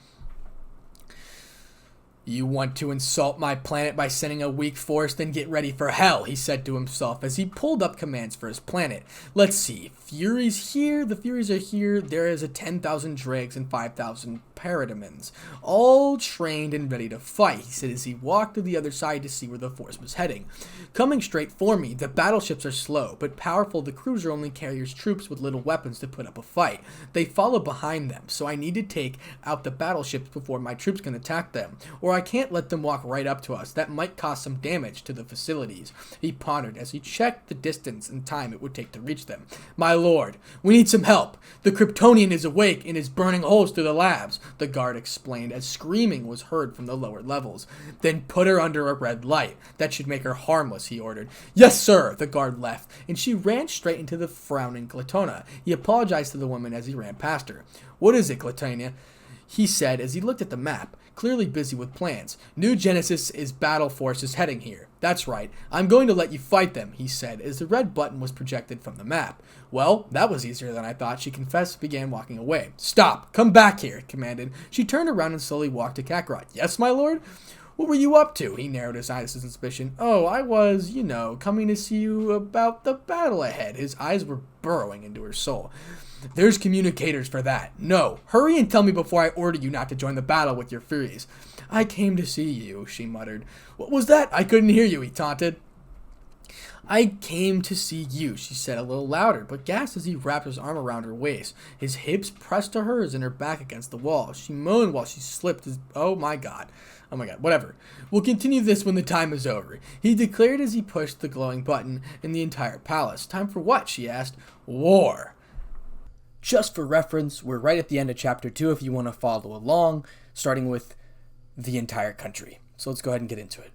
You want to insult my planet by sending a weak force, then get ready for hell, he said to himself as he pulled up commands for his planet. Let's see. Furies here. The Furies are here. There is 10,000 dregs and 5,000 parademons, all trained and ready to fight, he said as he walked to the other side to see where the force was heading. Coming straight for me, the battleships are slow, but powerful. The crews are only carriers troops with little weapons to put up a fight. They follow behind them, so I need to take out the battleships before my troops can attack them, or I can't let them walk right up to us. That might cause some damage to the facilities. He pondered as he checked the distance and time it would take to reach them. My lord, we need some help. The Kryptonian is awake and is burning holes through the labs, the guard explained as screaming was heard from the lower levels. Then put her under a red light. That should make her harmless, he ordered. Yes, sir, the guard left, and she ran straight into the frowning Glatona. He apologized to the woman as he ran past her. What is it, Glatona? He said as he looked at the map, clearly busy with plans. New Genesis' battle force is heading here. That's right. I'm going to let you fight them, he said as the red button was projected from the map. Well, that was easier than I thought, she confessed, began walking away. Stop! Come back here, it commanded. She turned around and slowly walked to Kakarot. Yes, my lord? What were you up to? He narrowed his eyes with suspicion. Oh, I was, coming to see you about the battle ahead. His eyes were burrowing into her soul. There's communicators for that. No, hurry and tell me before I order you not to join the battle with your Furies. I came to see you, she muttered. What was that? I couldn't hear you, he taunted. I came to see you, she said a little louder, but gasped as he wrapped his arm around her waist. His hips pressed to hers and her back against the wall. She moaned while she slipped his... Oh my god, whatever. We'll continue this when the time is over, he declared as he pushed the glowing button in the entire palace. Time for what? She asked. War. Just for reference, we're right at the end of chapter 2 if you want to follow along, starting with the entire country. So let's go ahead and get into it.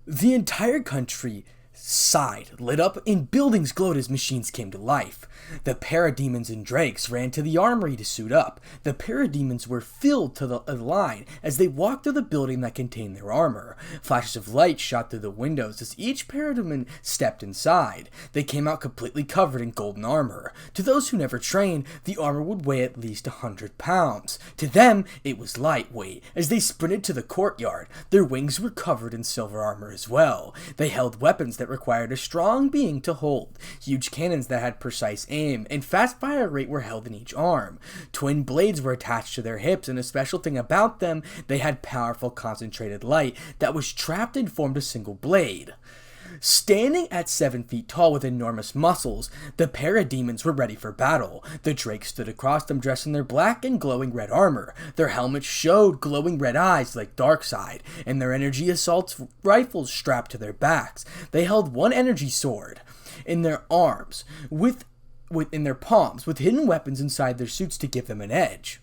The entire country sighed, lit up, and buildings glowed as machines came to life. The parademons and drakes ran to the armory to suit up. The parademons were filled to the line as they walked through the building that contained their armor. Flashes of light shot through the windows as each parademon stepped inside. They came out completely covered in golden armor. To those who never trained, the armor would weigh at least 100 pounds. To them, it was lightweight. As they sprinted to the courtyard, their wings were covered in silver armor as well. They held weapons that required a strong being to hold. Huge cannons that had precise aim and fast fire rate were held in each arm. Twin blades were attached to their hips, and a special thing about them, they had powerful concentrated light that was trapped and formed a single blade. Standing at 7 feet tall with enormous muscles, the parademons were ready for battle. The drakes stood across them dressed in their black and glowing red armor. Their helmets showed glowing red eyes like Darkseid, and their energy assault rifles strapped to their backs. They held one energy sword in their arms, in their palms, with hidden weapons inside their suits to give them an edge.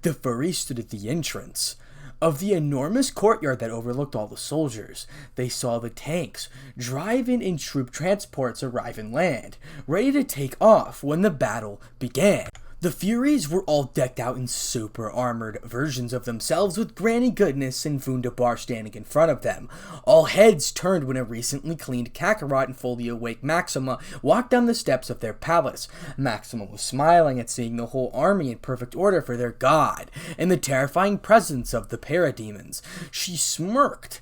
The furries stood at the entrance of the enormous courtyard that overlooked all the soldiers. They saw the tanks drive in and troop transports arrive and land, ready to take off when the battle began. The Furies were all decked out in super armored versions of themselves with Granny Goodness and Wunderbar standing in front of them. All heads turned when a recently cleaned Kakarot and fully awake Maxima walked down the steps of their palace. Maxima was smiling at seeing the whole army in perfect order for their god, and the terrifying presence of the parademons. She smirked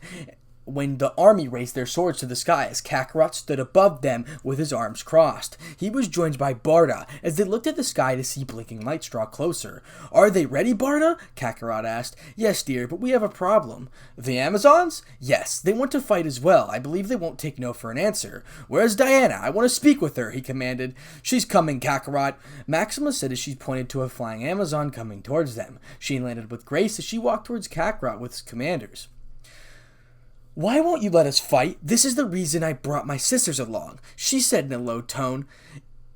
when the army raised their swords to the sky as Kakarot stood above them with his arms crossed. He was joined by Barda as they looked at the sky to see blinking lights draw closer. "Are they ready, Barda?" Kakarot asked. "Yes, dear, but we have a problem." "The Amazons?" "Yes, they want to fight as well. I believe they won't take no for an answer." "Where's Diana? I want to speak with her," he commanded. "She's coming, Kakarot," Maxima said as she pointed to a flying Amazon coming towards them. She landed with grace as she walked towards Kakarot with his commanders. "Why won't you let us fight? This is the reason I brought my sisters along," she said in a low tone.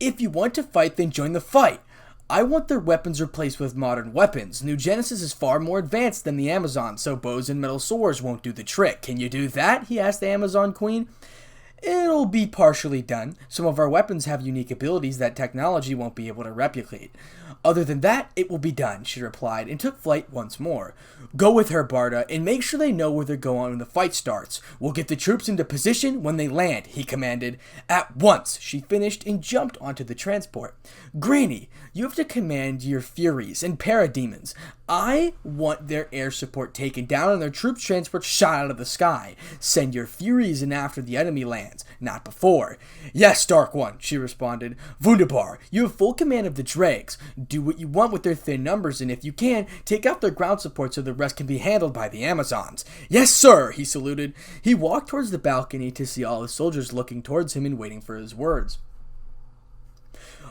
"If you want to fight, then join the fight. I want their weapons replaced with modern weapons. New Genesis is far more advanced than the Amazon, so bows and metal swords won't do the trick. Can you do that?" he asked the Amazon Queen. "It'll be partially done. Some of our weapons have unique abilities that technology won't be able to replicate. Other than that, it will be done," she replied, and took flight once more. "Go with her, Barda, and make sure they know where they're going when the fight starts. We'll get the troops into position when they land," he commanded. "At once," she finished and jumped onto the transport. "Granny, you have to command your Furies and Parademons. I want their air support taken down and their troops transport shot out of the sky. Send your Furies in after the enemy lands, not before." "Yes, Dark One," she responded. "Wunderbar, you have full command of the dregs. Do what you want with their thin numbers, and if you can, take out their ground support so the rest can be handled by the Amazons." "Yes, sir," he saluted. He walked towards the balcony to see all his soldiers looking towards him and waiting for his words.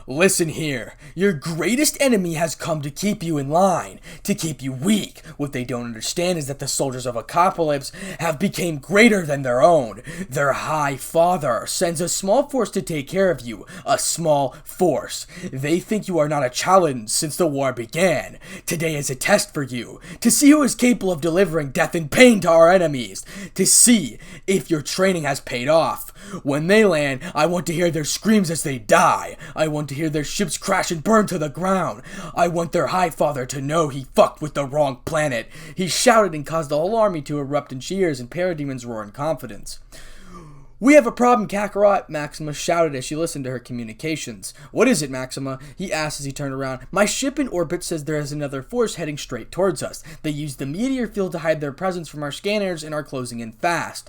"Listen here. Your greatest enemy has come to keep you in line, to keep you weak. What they don't understand is that the soldiers of Apocalypse have become greater than their own. Their High Father sends a small force to take care of you, a small force. They think you are not a challenge since the war began. Today is a test for you, to see who is capable of delivering death and pain to our enemies, to see if your training has paid off. When they land, I want to hear their screams as they die. I want to hear their ships crash and burn to the ground. I want their High Father to know he fucked with the wrong planet." He shouted and caused the whole army to erupt in cheers and parademons roar in confidence. "We have a problem, Kakarot," Maxima shouted as she listened to her communications. "What is it, Maxima?" he asked as he turned around. "My ship in orbit says there is another force heading straight towards us. They used the meteor field to hide their presence from our scanners and are closing in fast."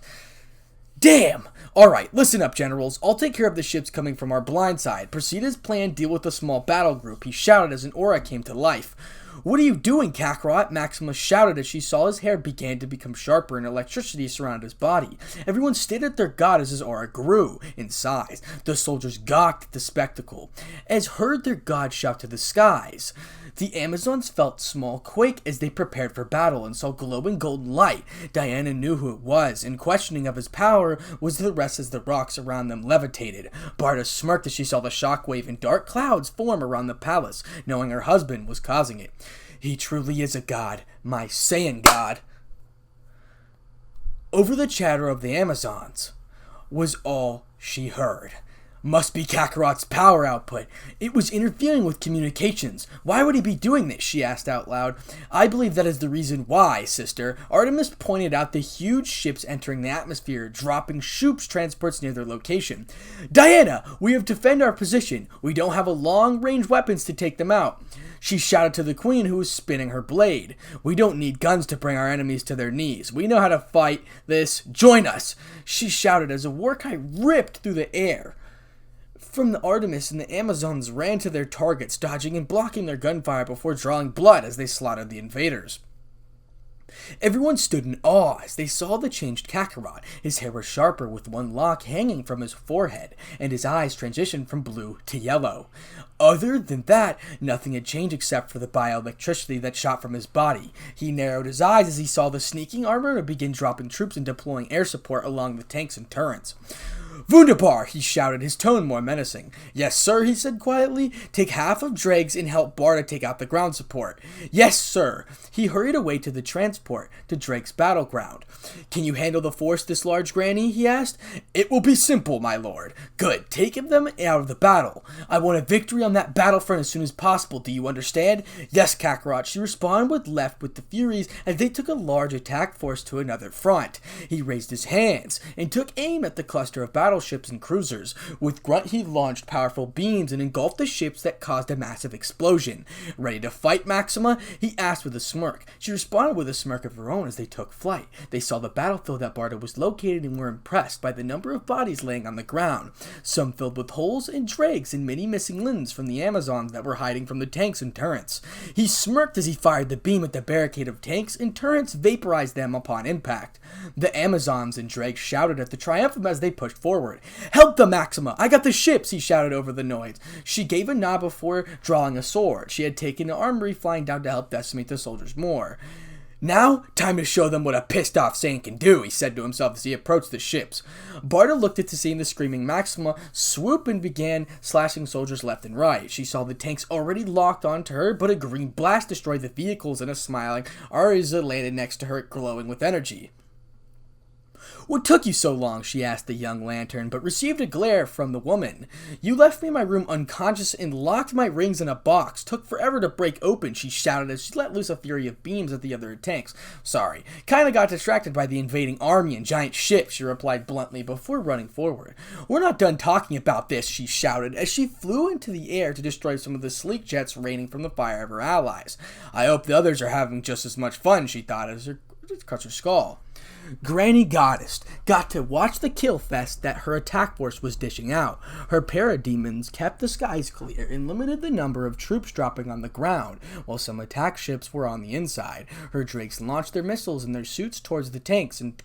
"Damn! Alright, listen up, generals. I'll take care of the ships coming from our blind side. Proceed as planned, deal with the small battle group," he shouted as an aura came to life. "What are you doing, Kakarot?" Maxima shouted as she saw his hair began to become sharper and electricity surrounded his body. Everyone stared at their god as his aura grew in size. The soldiers gawked at the spectacle, as heard their god shout to the skies. The Amazons felt small quake as they prepared for battle and saw glowing golden light. Diana knew who it was, and questioning of his power was the rest as the rocks around them levitated. Barda smirked as she saw the shockwave and dark clouds form around the palace, knowing her husband was causing it. "He truly is a god, my Saiyan god." Over the chatter of the Amazons was all she heard. "Must be Kakarot's power output. It was interfering with communications. Why would he be doing this?" she asked out loud. "I believe that is the reason why, sister." Artemis pointed out the huge ships entering the atmosphere, dropping troops transports near their location. "Diana, we have to defend our position. We don't have a long-range weapons to take them out." She shouted to the queen who was spinning her blade. "We don't need guns to bring our enemies to their knees. We know how to fight this. Join us!" she shouted as a warcry ripped through the air from the Artemis, and the Amazons ran to their targets, dodging and blocking their gunfire before drawing blood as they slaughtered the invaders. Everyone stood in awe as they saw the changed Kakarot. His hair was sharper, with one lock hanging from his forehead, and his eyes transitioned from blue to yellow. Other than that, nothing had changed except for the bioelectricity that shot from his body. He narrowed his eyes as he saw the sneaking armor and began dropping troops and deploying air support along the tanks and turrets. Wunderbar, he shouted, his tone more menacing. Yes, sir, he said quietly. Take half of Dregs and help Barda take out the ground support. Yes, sir. He hurried away to the transport, to Drake's battleground. Can you handle the force this large, Granny? He asked. It will be simple, my lord. Good, take them out of the battle. I want a victory on that battlefront as soon as possible, do you understand? Yes, Kakarot, she responded left with the Furies as they took a large attack force to another front. He raised his hands and took aim at the cluster of battleships and cruisers. With grunt he launched powerful beams and engulfed the ships that caused a massive explosion. Ready to fight, Maxima? He asked with a smirk. She responded with a smirk of her own as they took flight. They saw the battlefield that Barda was located and were impressed by the number of bodies laying on the ground, some filled with holes and dregs and many missing limbs from the Amazons that were hiding from the tanks and turrets. He smirked as he fired the beam at the barricade of tanks and turrets, vaporized them upon impact. The Amazons and dregs shouted at the Triumphant as they pushed forward. Help them, Maxima! I got the ships! He shouted over the noise. She gave a nod before drawing a sword. She had taken an armory, flying down to help decimate the soldiers more. Now, time to show them what a pissed-off Saiyan can do, he said to himself as he approached the ships. Barda looked at to see the screaming Maxima swoop and began slashing soldiers left and right. She saw the tanks already locked onto her, but a green blast destroyed the vehicles and a smiling Ariza landed next to her, glowing with energy. What took you so long? She asked the young lantern, but received a glare from the woman. You left me in my room unconscious and locked my rings in a box. Took forever to break open, she shouted as she let loose a fury of beams at the other tanks. Sorry, kinda got distracted by the invading army and giant ships, she replied bluntly before running forward. We're not done talking about this, she shouted as she flew into the air to destroy some of the sleek jets raining from the fire of her allies. I hope the others are having just as much fun, she thought as her cuts her skull. Granny Goddess got to watch the kill fest that her attack force was dishing out. Her parademons kept the skies clear and limited the number of troops dropping on the ground, while some attack ships were on the inside. Her drakes launched their missiles and their suits towards the tanks and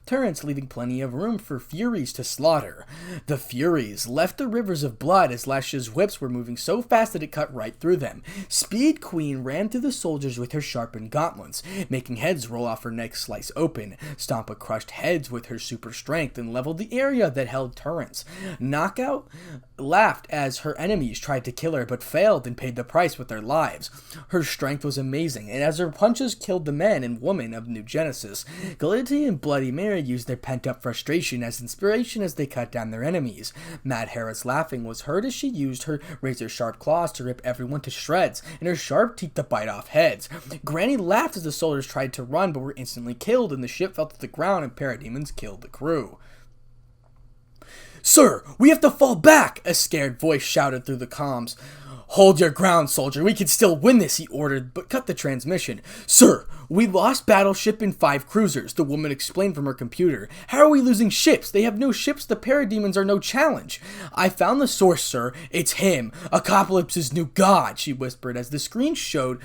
turrets, leaving plenty of room for Furies to slaughter. The Furies left the rivers of blood as Lesh's whips were moving so fast that it cut right through them. Speed Queen ran through the soldiers with her sharpened gauntlets, making heads roll off her neck slice open. Stompa crushed heads with her super strength and leveled the area that held turrets. Knockout laughed as her enemies tried to kill her but failed and paid the price with their lives. Her strength was amazing, and as her punches killed the men and women of New Genesis, Galitea and Bloody Mary used their pent-up frustration as inspiration as they cut down their enemies. Mad Hera's laughing was heard as she used her razor-sharp claws to rip everyone to shreds, and her sharp teeth to bite off heads. Granny laughed as the soldiers tried to run but were instantly killed, and the ship fell to the ground and parademons killed the crew. Sir, we have to fall back, a scared voice shouted through the comms. Hold your ground, soldier. We can still win this, he ordered, but cut the transmission. Sir, we lost battleship and 5 cruisers, the woman explained from her computer. How are we losing ships? They have no ships. The parademons are no challenge. I found the source, sir. It's him. Apocalypse's new god, she whispered as the screen showed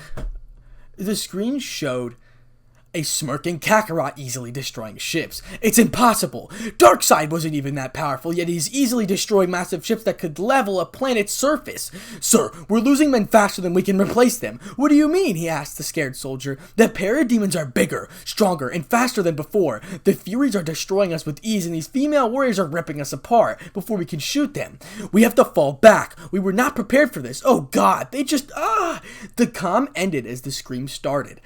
a smirking Kakarot easily destroying ships. It's impossible. Darkseid wasn't even that powerful, yet he's easily destroying massive ships that could level a planet's surface. Sir, we're losing men faster than we can replace them. What do you mean? He asked the scared soldier. The parademons are bigger, stronger, and faster than before. The Furies are destroying us with ease, and these female warriors are ripping us apart before we can shoot them. We have to fall back. We were not prepared for this. Oh God, they just, The comm ended as the scream started.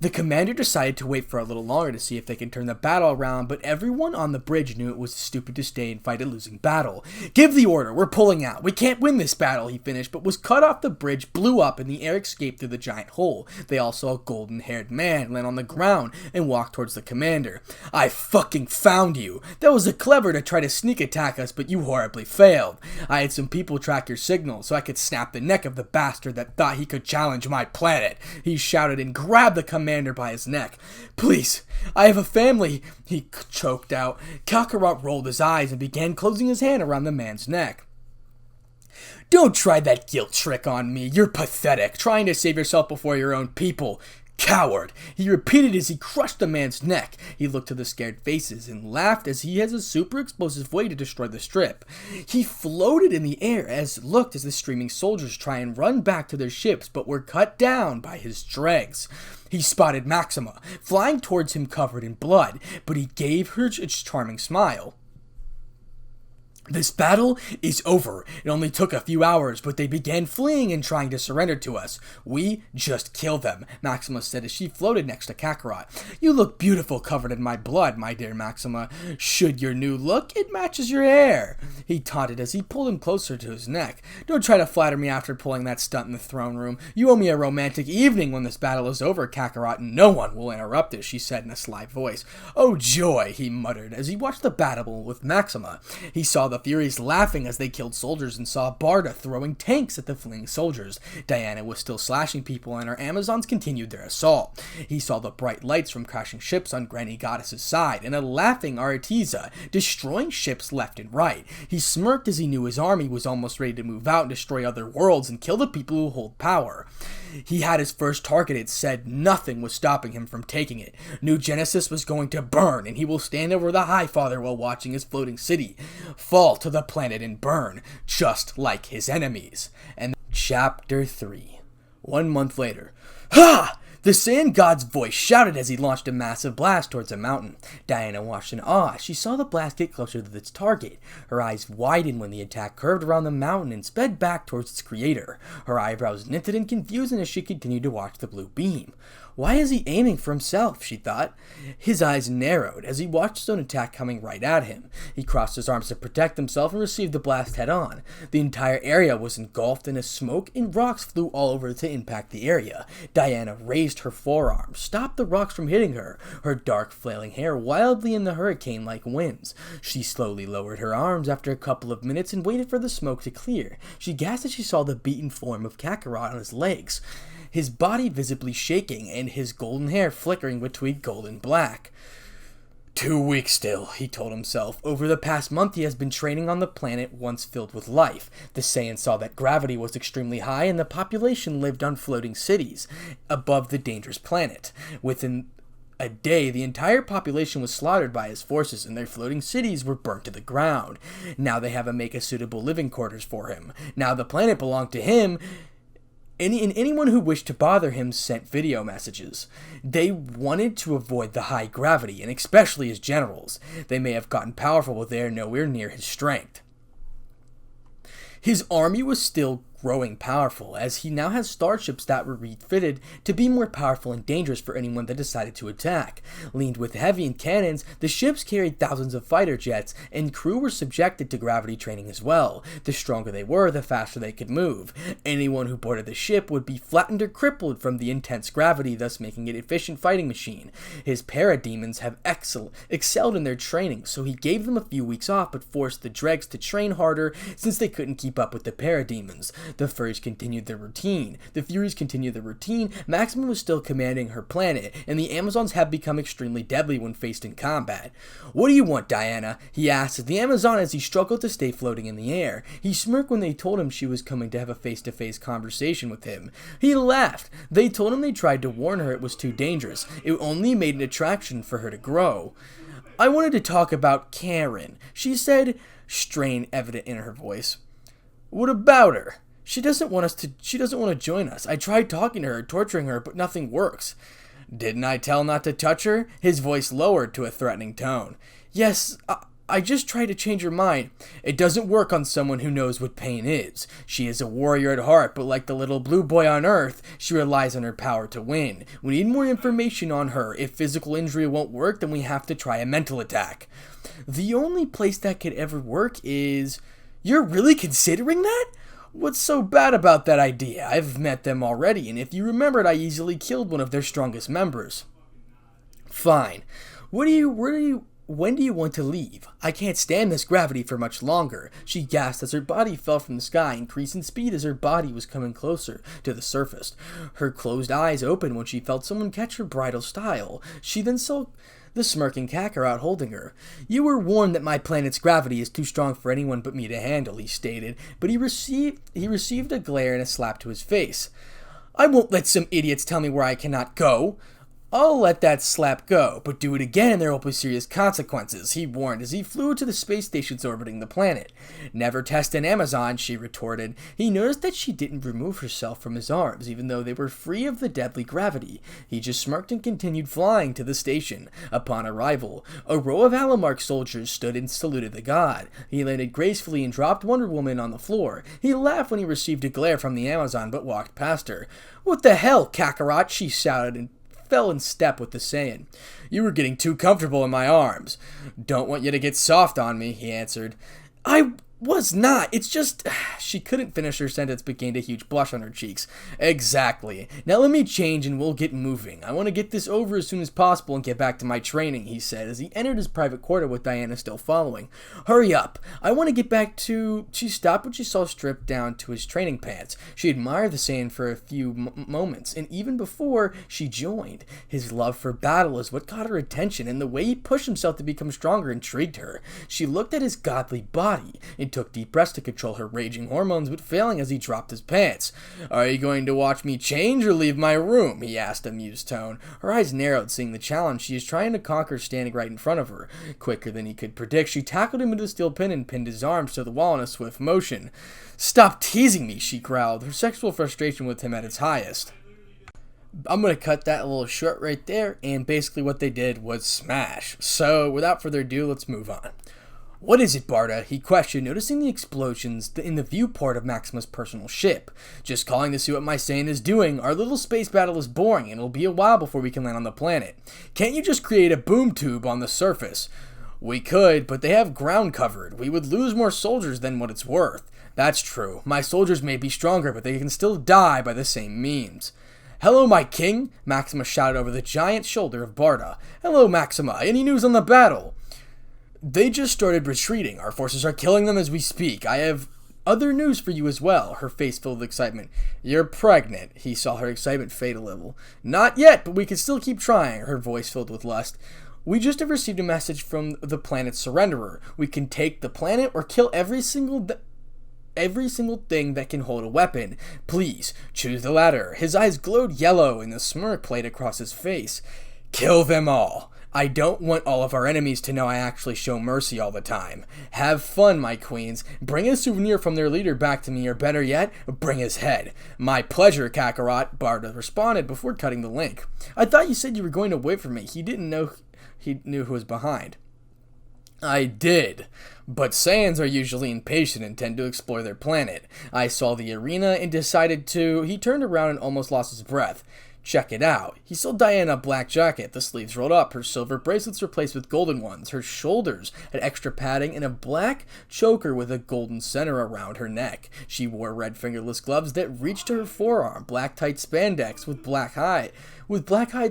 The commander decided to wait for a little longer to see if they can turn the battle around, but everyone on the bridge knew it was stupid to stay and fight a losing battle. Give the order, we're pulling out. We can't win this battle, he finished, but was cut off the bridge, blew up, and the air escaped through the giant hole. They all saw a golden-haired man land on the ground and walk towards the commander. I fucking found you. That was clever to try to sneak attack us, but you horribly failed. I had some people track your signal so I could snap the neck of the bastard that thought he could challenge my planet. He shouted and grabbed the commander by his neck. Please, I have a family, he choked out. Kakarot rolled his eyes and began closing his hand around the man's neck. Don't try that guilt trick on me. You're pathetic, trying to save yourself before your own people. Coward, he repeated as he crushed the man's neck. He looked to the scared faces and laughed as he has a super explosive way to destroy the strip. He floated in the air looked as the streaming soldiers try and run back to their ships but were cut down by his dregs. He spotted Maxima, flying towards him covered in blood, but he gave her its charming smile. This battle is over. It only took a few hours, but they began fleeing and trying to surrender to us. We just killed them, Maxima said as she floated next to Kakarot. You look beautiful covered in my blood, my dear Maxima. Should your new look, it matches your hair. He taunted as he pulled him closer to his neck. Don't try to flatter me after pulling that stunt in the throne room. You owe me a romantic evening when this battle is over, Kakarot, and no one will interrupt it, she said in a sly voice. Oh joy, he muttered as he watched the battle with Maxima. He saw the Furies laughing as they killed soldiers and saw Barda throwing tanks at the fleeing soldiers. Diana was still slashing people and her Amazons continued their assault. He saw the bright lights from crashing ships on Granny Goddess's side and a laughing Aratiza destroying ships left and right. He smirked as he knew his army was almost ready to move out and destroy other worlds and kill the people who hold power. He had his first targeted, said nothing was stopping him from taking it. New Genesis was going to burn, and he will stand over the High Father while watching his floating city fall to the planet and burn, just like his enemies. And Chapter 3. 1 month later. Ha! The Sand God's voice shouted as he launched a massive blast towards a mountain. Diana watched in awe as she saw the blast get closer to its target. Her eyes widened when the attack curved around the mountain and sped back towards its creator. Her eyebrows knitted in confusion as she continued to watch the blue beam. Why is he aiming for himself, she thought. His eyes narrowed as he watched his own attack coming right at him. He crossed his arms to protect himself and received the blast head-on. The entire area was engulfed in a smoke and rocks flew all over to impact the area. Diana raised her forearm, stopped the rocks from hitting her, her dark flailing hair wildly in the hurricane-like winds. She slowly lowered her arms after a couple of minutes and waited for the smoke to clear. She gasped as she saw the beaten form of Kakarot on his legs, his body visibly shaking and his golden hair flickering between gold and black. 2 weeks still, he told himself. Over the past month he has been training on the planet once filled with life. The Saiyans saw that gravity was extremely high and the population lived on floating cities above the dangerous planet. Within a day, the entire population was slaughtered by his forces and their floating cities were burnt to the ground. Now they have to make a suitable living quarters for him. Now the planet belonged to him. Anyone who wished to bother him sent video messages. They wanted to avoid the high gravity, and especially his generals. They may have gotten powerful, but they are nowhere near his strength. His army was still growing powerful, as he now has starships that were refitted to be more powerful and dangerous for anyone that decided to attack. Leaned with heavy cannons, the ships carried thousands of fighter jets, and crew were subjected to gravity training as well. The stronger they were, the faster they could move. Anyone who boarded the ship would be flattened or crippled from the intense gravity, thus making it an efficient fighting machine. His parademons have excelled in their training, so he gave them a few weeks off but forced the dregs to train harder since they couldn't keep up with the parademons. The Furies continued their routine. Maxima was still commanding her planet, and the Amazons have become extremely deadly when faced in combat. What do you want, Diana? He asked the Amazon as he struggled to stay floating in the air. He smirked when they told him she was coming to have a face-to-face conversation with him. He laughed. They told him they tried to warn her it was too dangerous. It only made an attraction for her to grow. I wanted to talk about Karen, she said, strain evident in her voice. What about her? She doesn't want to join us. I tried talking to her, torturing her, but nothing works. Didn't I tell not to touch her? His voice lowered to a threatening tone. Yes, I just tried to change her mind. It doesn't work on someone who knows what pain is. She is a warrior at heart, but like the little blue boy on Earth, she relies on her power to win. We need more information on her. If physical injury won't work, then we have to try a mental attack. The only place that could ever work is... You're really considering that? What's so bad about that idea? I've met them already, and if you remembered, I easily killed one of their strongest members. Fine. When do you want to leave? I can't stand this gravity for much longer. She gasped as her body fell from the sky, increasing speed as her body was coming closer to the surface. Her closed eyes opened when she felt someone catch her bridal style. She then saw the smirking Kakarot holding her. You were warned that my planet's gravity is too strong for anyone but me to handle, he stated, but he received a glare and a slap to his face. I won't let some idiots tell me where I cannot go. I'll let that slap go, but do it again and there will be serious consequences, he warned as he flew to the space stations orbiting the planet. Never test an Amazon, she retorted. He noticed that she didn't remove herself from his arms, even though they were free of the deadly gravity. He just smirked and continued flying to the station. Upon arrival, a row of Alamark soldiers stood and saluted the god. He landed gracefully and dropped Wonder Woman on the floor. He laughed when he received a glare from the Amazon, but walked past her. "What the hell, Kakarot?" she shouted and fell in step with the Saiyan. "You were getting too comfortable in my arms." "Don't want you to get soft on me," he answered. "I was not. It's just..." She couldn't finish her sentence but gained a huge blush on her cheeks. "Exactly. Now let me change and we'll get moving. I want to get this over as soon as possible and get back to my training," he said as he entered his private quarter with Diana still following. "Hurry up. I want to get back to..." She stopped when she saw stripped down to his training pants. She admired the Saiyan for a few moments, and even before she joined, his love for battle is what caught her attention, and the way he pushed himself to become stronger intrigued her. She looked at his godly body and took deep breaths to control her raging hormones, but failing as he dropped his pants. "Are you going to watch me change or leave my room?" he asked, amused tone. Her eyes narrowed, seeing the challenge she is trying to conquer standing right in front of her. Quicker than he could predict, she tackled him into the steel pin and pinned his arms to the wall in a swift motion. "Stop teasing me," she growled, her sexual frustration with him at its highest. I'm going to cut that a little short right there, and basically what they did was smash. So, without further ado, let's move on. "What is it, Barda?" he questioned, noticing the explosions in the viewport of Maxima's personal ship. "Just calling to see what my Saiyan is doing. Our little space battle is boring, and it'll be a while before we can land on the planet. Can't you just create a boom tube on the surface?" "We could, but they have ground covered. We would lose more soldiers than what it's worth." "That's true. My soldiers may be stronger, but they can still die by the same means." "Hello, my king!" Maxima shouted over the giant shoulder of Barda. "Hello, Maxima. Any news on the battle?" "They just started retreating. Our forces are killing them as we speak. I have other news for you as well," her face filled with excitement. "You're pregnant." He saw her excitement fade a little. "Not yet, but we can still keep trying," her voice filled with lust. "We just have received a message from the planet's surrenderer. We can take the planet or kill every single thing that can hold a weapon. Please, choose the latter." His eyes glowed yellow and the smirk played across his face. "Kill them all. I don't want all of our enemies to know I actually show mercy all the time. Have fun, my queens. Bring a souvenir from their leader back to me, or better yet, bring his head." "My pleasure, Kakarot," Barda responded before cutting the link. "I thought you said you were going to wait for me." He knew who was behind. "I did, but Saiyans are usually impatient and tend to explore their planet. I saw the arena and decided to..." He turned around and almost lost his breath. "Check it out." He saw Diana a black jacket, the sleeves rolled up, her silver bracelets replaced with golden ones, her shoulders had extra padding, and a black choker with a golden center around her neck. She wore red fingerless gloves that reached to her forearm, black tight spandex with black high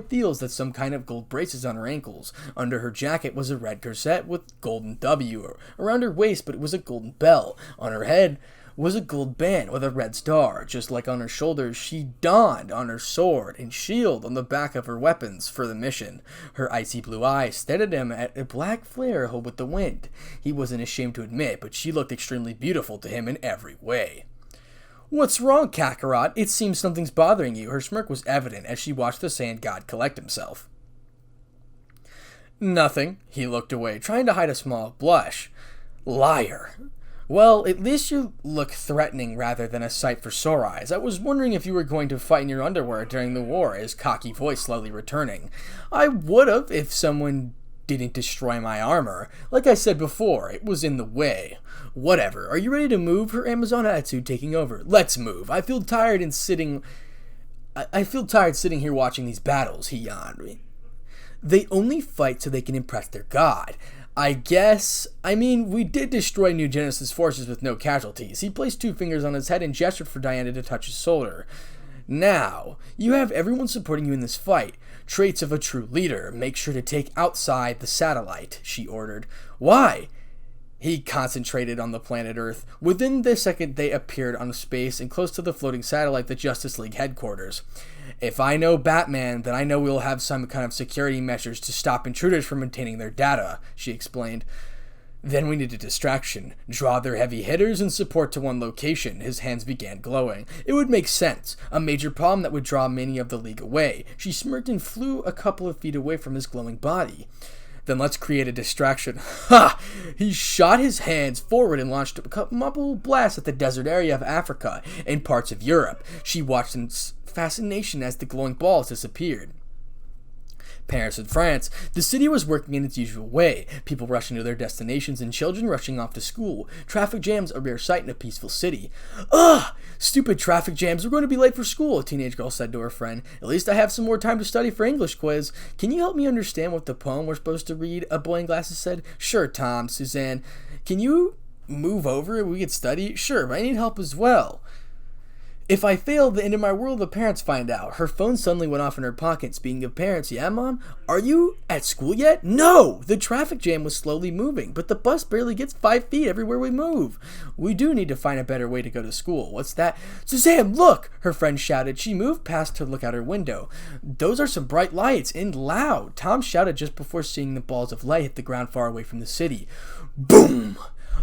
heels that some kind of gold braces on her ankles. Under her jacket was a red corset with golden W around her waist, but it was a golden bell. On her head was a gold band with a red star. Just like on her shoulders, she donned on her sword and shield on the back of her weapons for the mission. Her icy blue eyes stared at him at a black flare held with the wind. He wasn't ashamed to admit, but she looked extremely beautiful to him in every way. "What's wrong, Kakarot? It seems something's bothering you." Her smirk was evident as she watched the Saiyan god collect himself. "Nothing." He looked away, trying to hide a small blush. "Liar. Well, at least you look threatening rather than a sight for sore eyes. I was wondering if you were going to fight in your underwear during the war," his cocky voice slowly returning. "I would've if someone didn't destroy my armor. Like I said before, it was in the way." "Whatever. Are you ready to move?" Her Amazon attitude taking over. "Let's move. I feel tired sitting here watching these battles," he yawned. "They only fight so they can impress their god. I mean, we did destroy New Genesis forces with no casualties." He placed 2 fingers on his head and gestured for Diana to touch his shoulder. "Now, you have everyone supporting you in this fight. Traits of a true leader. Make sure to take outside the satellite," she ordered. "Why?" He concentrated on the planet Earth. Within the second, they appeared on space and close to the floating satellite, the Justice League headquarters. "If I know Batman, then I know we'll have some kind of security measures to stop intruders from obtaining their data," she explained. Then we need a distraction. Draw their heavy hitters and support to one location. His hands began glowing. It would make sense. A major problem that would draw many of the League away. She smirked and flew a couple of feet away from his glowing body. Then let's create a distraction. Ha! He shot his hands forward and launched a couple blasts at the desert area of Africa and parts of Europe. She watched in fascination as the glowing balls disappeared. Paris and France, the city was working in its usual way, people rushing to their destinations and children rushing off to school. Traffic jams, a rare sight in a peaceful city. Ugh! Stupid traffic jams, we're going to be late for school, a teenage girl said to her friend. At least I have some more time to study for English quiz. Can you help me understand what the poem we're supposed to read? A boy in glasses said. Sure, Tom. Suzanne, can you move over? We could study? Sure, but I need help as well. If I fail, the end of my world, the parents find out. Her phone suddenly went off in her pocket. Speaking of parents, yeah, Mom? Are you at school yet? No! The traffic jam was slowly moving, but the bus barely gets 5 feet everywhere we move. We do need to find a better way to go to school. What's that? Suzanne, look! Her friend shouted. She moved past to look out her window. Those are some bright lights, and loud. Tom shouted just before seeing the balls of light hit the ground far away from the city. Boom!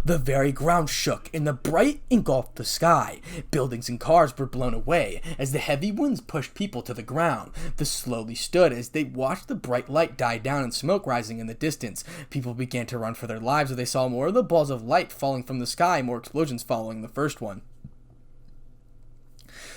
The very ground shook, and the bright engulfed the sky. Buildings and cars were blown away as the heavy winds pushed people to the ground. They slowly stood as they watched the bright light die down and smoke rising in the distance. People began to run for their lives as they saw more of the balls of light falling from the sky, more explosions following the first one.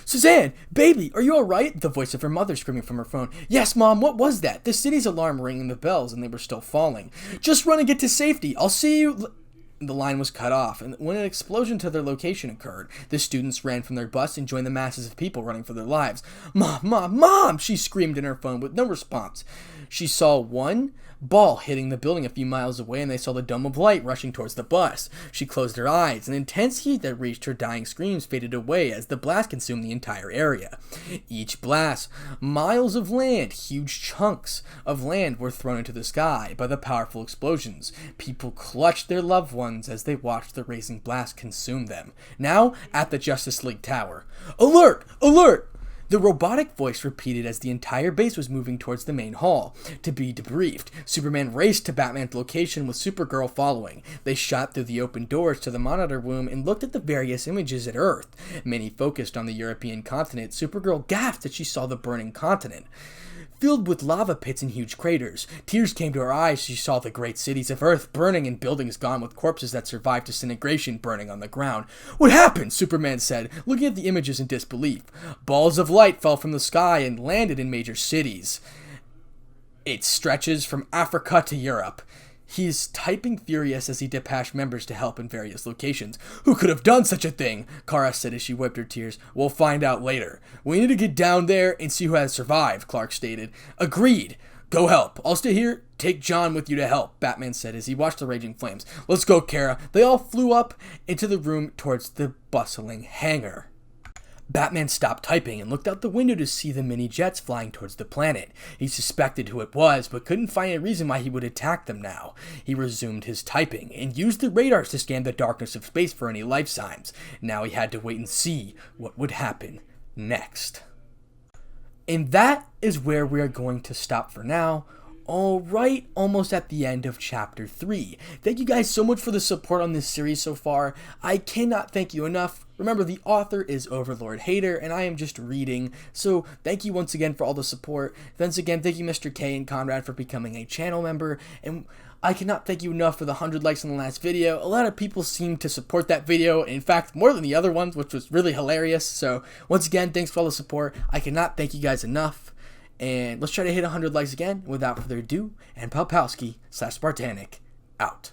Suzanne, baby, are you all right? The voice of her mother screaming from her phone. Yes, Mom, what was that? The city's alarm ringing the bells, and they were still falling. Just run and get to safety. I'll see you... The line was cut off, and when an explosion to their location occurred, the students ran from their bus and joined the masses of people running for their lives. Mom, Mom, Mom! She screamed in her phone with no response. She saw one ball hitting the building a few miles away, and they saw the dome of light rushing towards the bus. She closed her eyes. An intense heat that reached her dying screams faded away as the blast consumed the entire area. Each blast, miles of land, huge chunks of land were thrown into the sky by the powerful explosions. People clutched their loved ones as they watched the racing blast consume them. Now, at the Justice League Tower. Alert! Alert! The robotic voice repeated as the entire base was moving towards the main hall. To be debriefed, Superman raced to Batman's location with Supergirl following. They shot through the open doors to the monitor room and looked at the various images at Earth. Many focused on the European continent. Supergirl gasped as she saw the burning continent, filled with lava pits and huge craters. Tears came to her eyes as she saw the great cities of Earth burning and buildings gone with corpses that survived disintegration burning on the ground. What happened? Superman said, looking at the images in disbelief. Balls of light fell from the sky and landed in major cities. It stretches from Africa to Europe. He's typing furious as he dispatched members to help in various locations. Who could have done such a thing? Kara said as she wiped her tears. We'll find out later. We need to get down there and see who has survived, Clark stated. Agreed. Go help. I'll stay here. Take John with you to help, Batman said as he watched the raging flames. Let's go, Kara. They all flew up into the room towards the bustling hangar. Batman stopped typing and looked out the window to see the mini jets flying towards the planet. He suspected who it was, but couldn't find a reason why he would attack them now. He resumed his typing and used the radars to scan the darkness of space for any life signs. Now he had to wait and see what would happen next. And that is where we are going to stop for now. Alright, almost at the end of chapter 3. Thank you guys so much for the support on this series so far. I cannot thank you enough. Remember, the author is OverLord Hater, and I am just reading. So thank you once again for all the support. Once again, thank you Mr. K and Conrad for becoming a channel member. And I cannot thank you enough for the 100 likes on the last video. A lot of people seem to support that video. In fact, more than the other ones, which was really hilarious. So once again, thanks for all the support. I cannot thank you guys enough. And let's try to hit 100 likes again. Without further ado, and Palpowski / Spartanic out.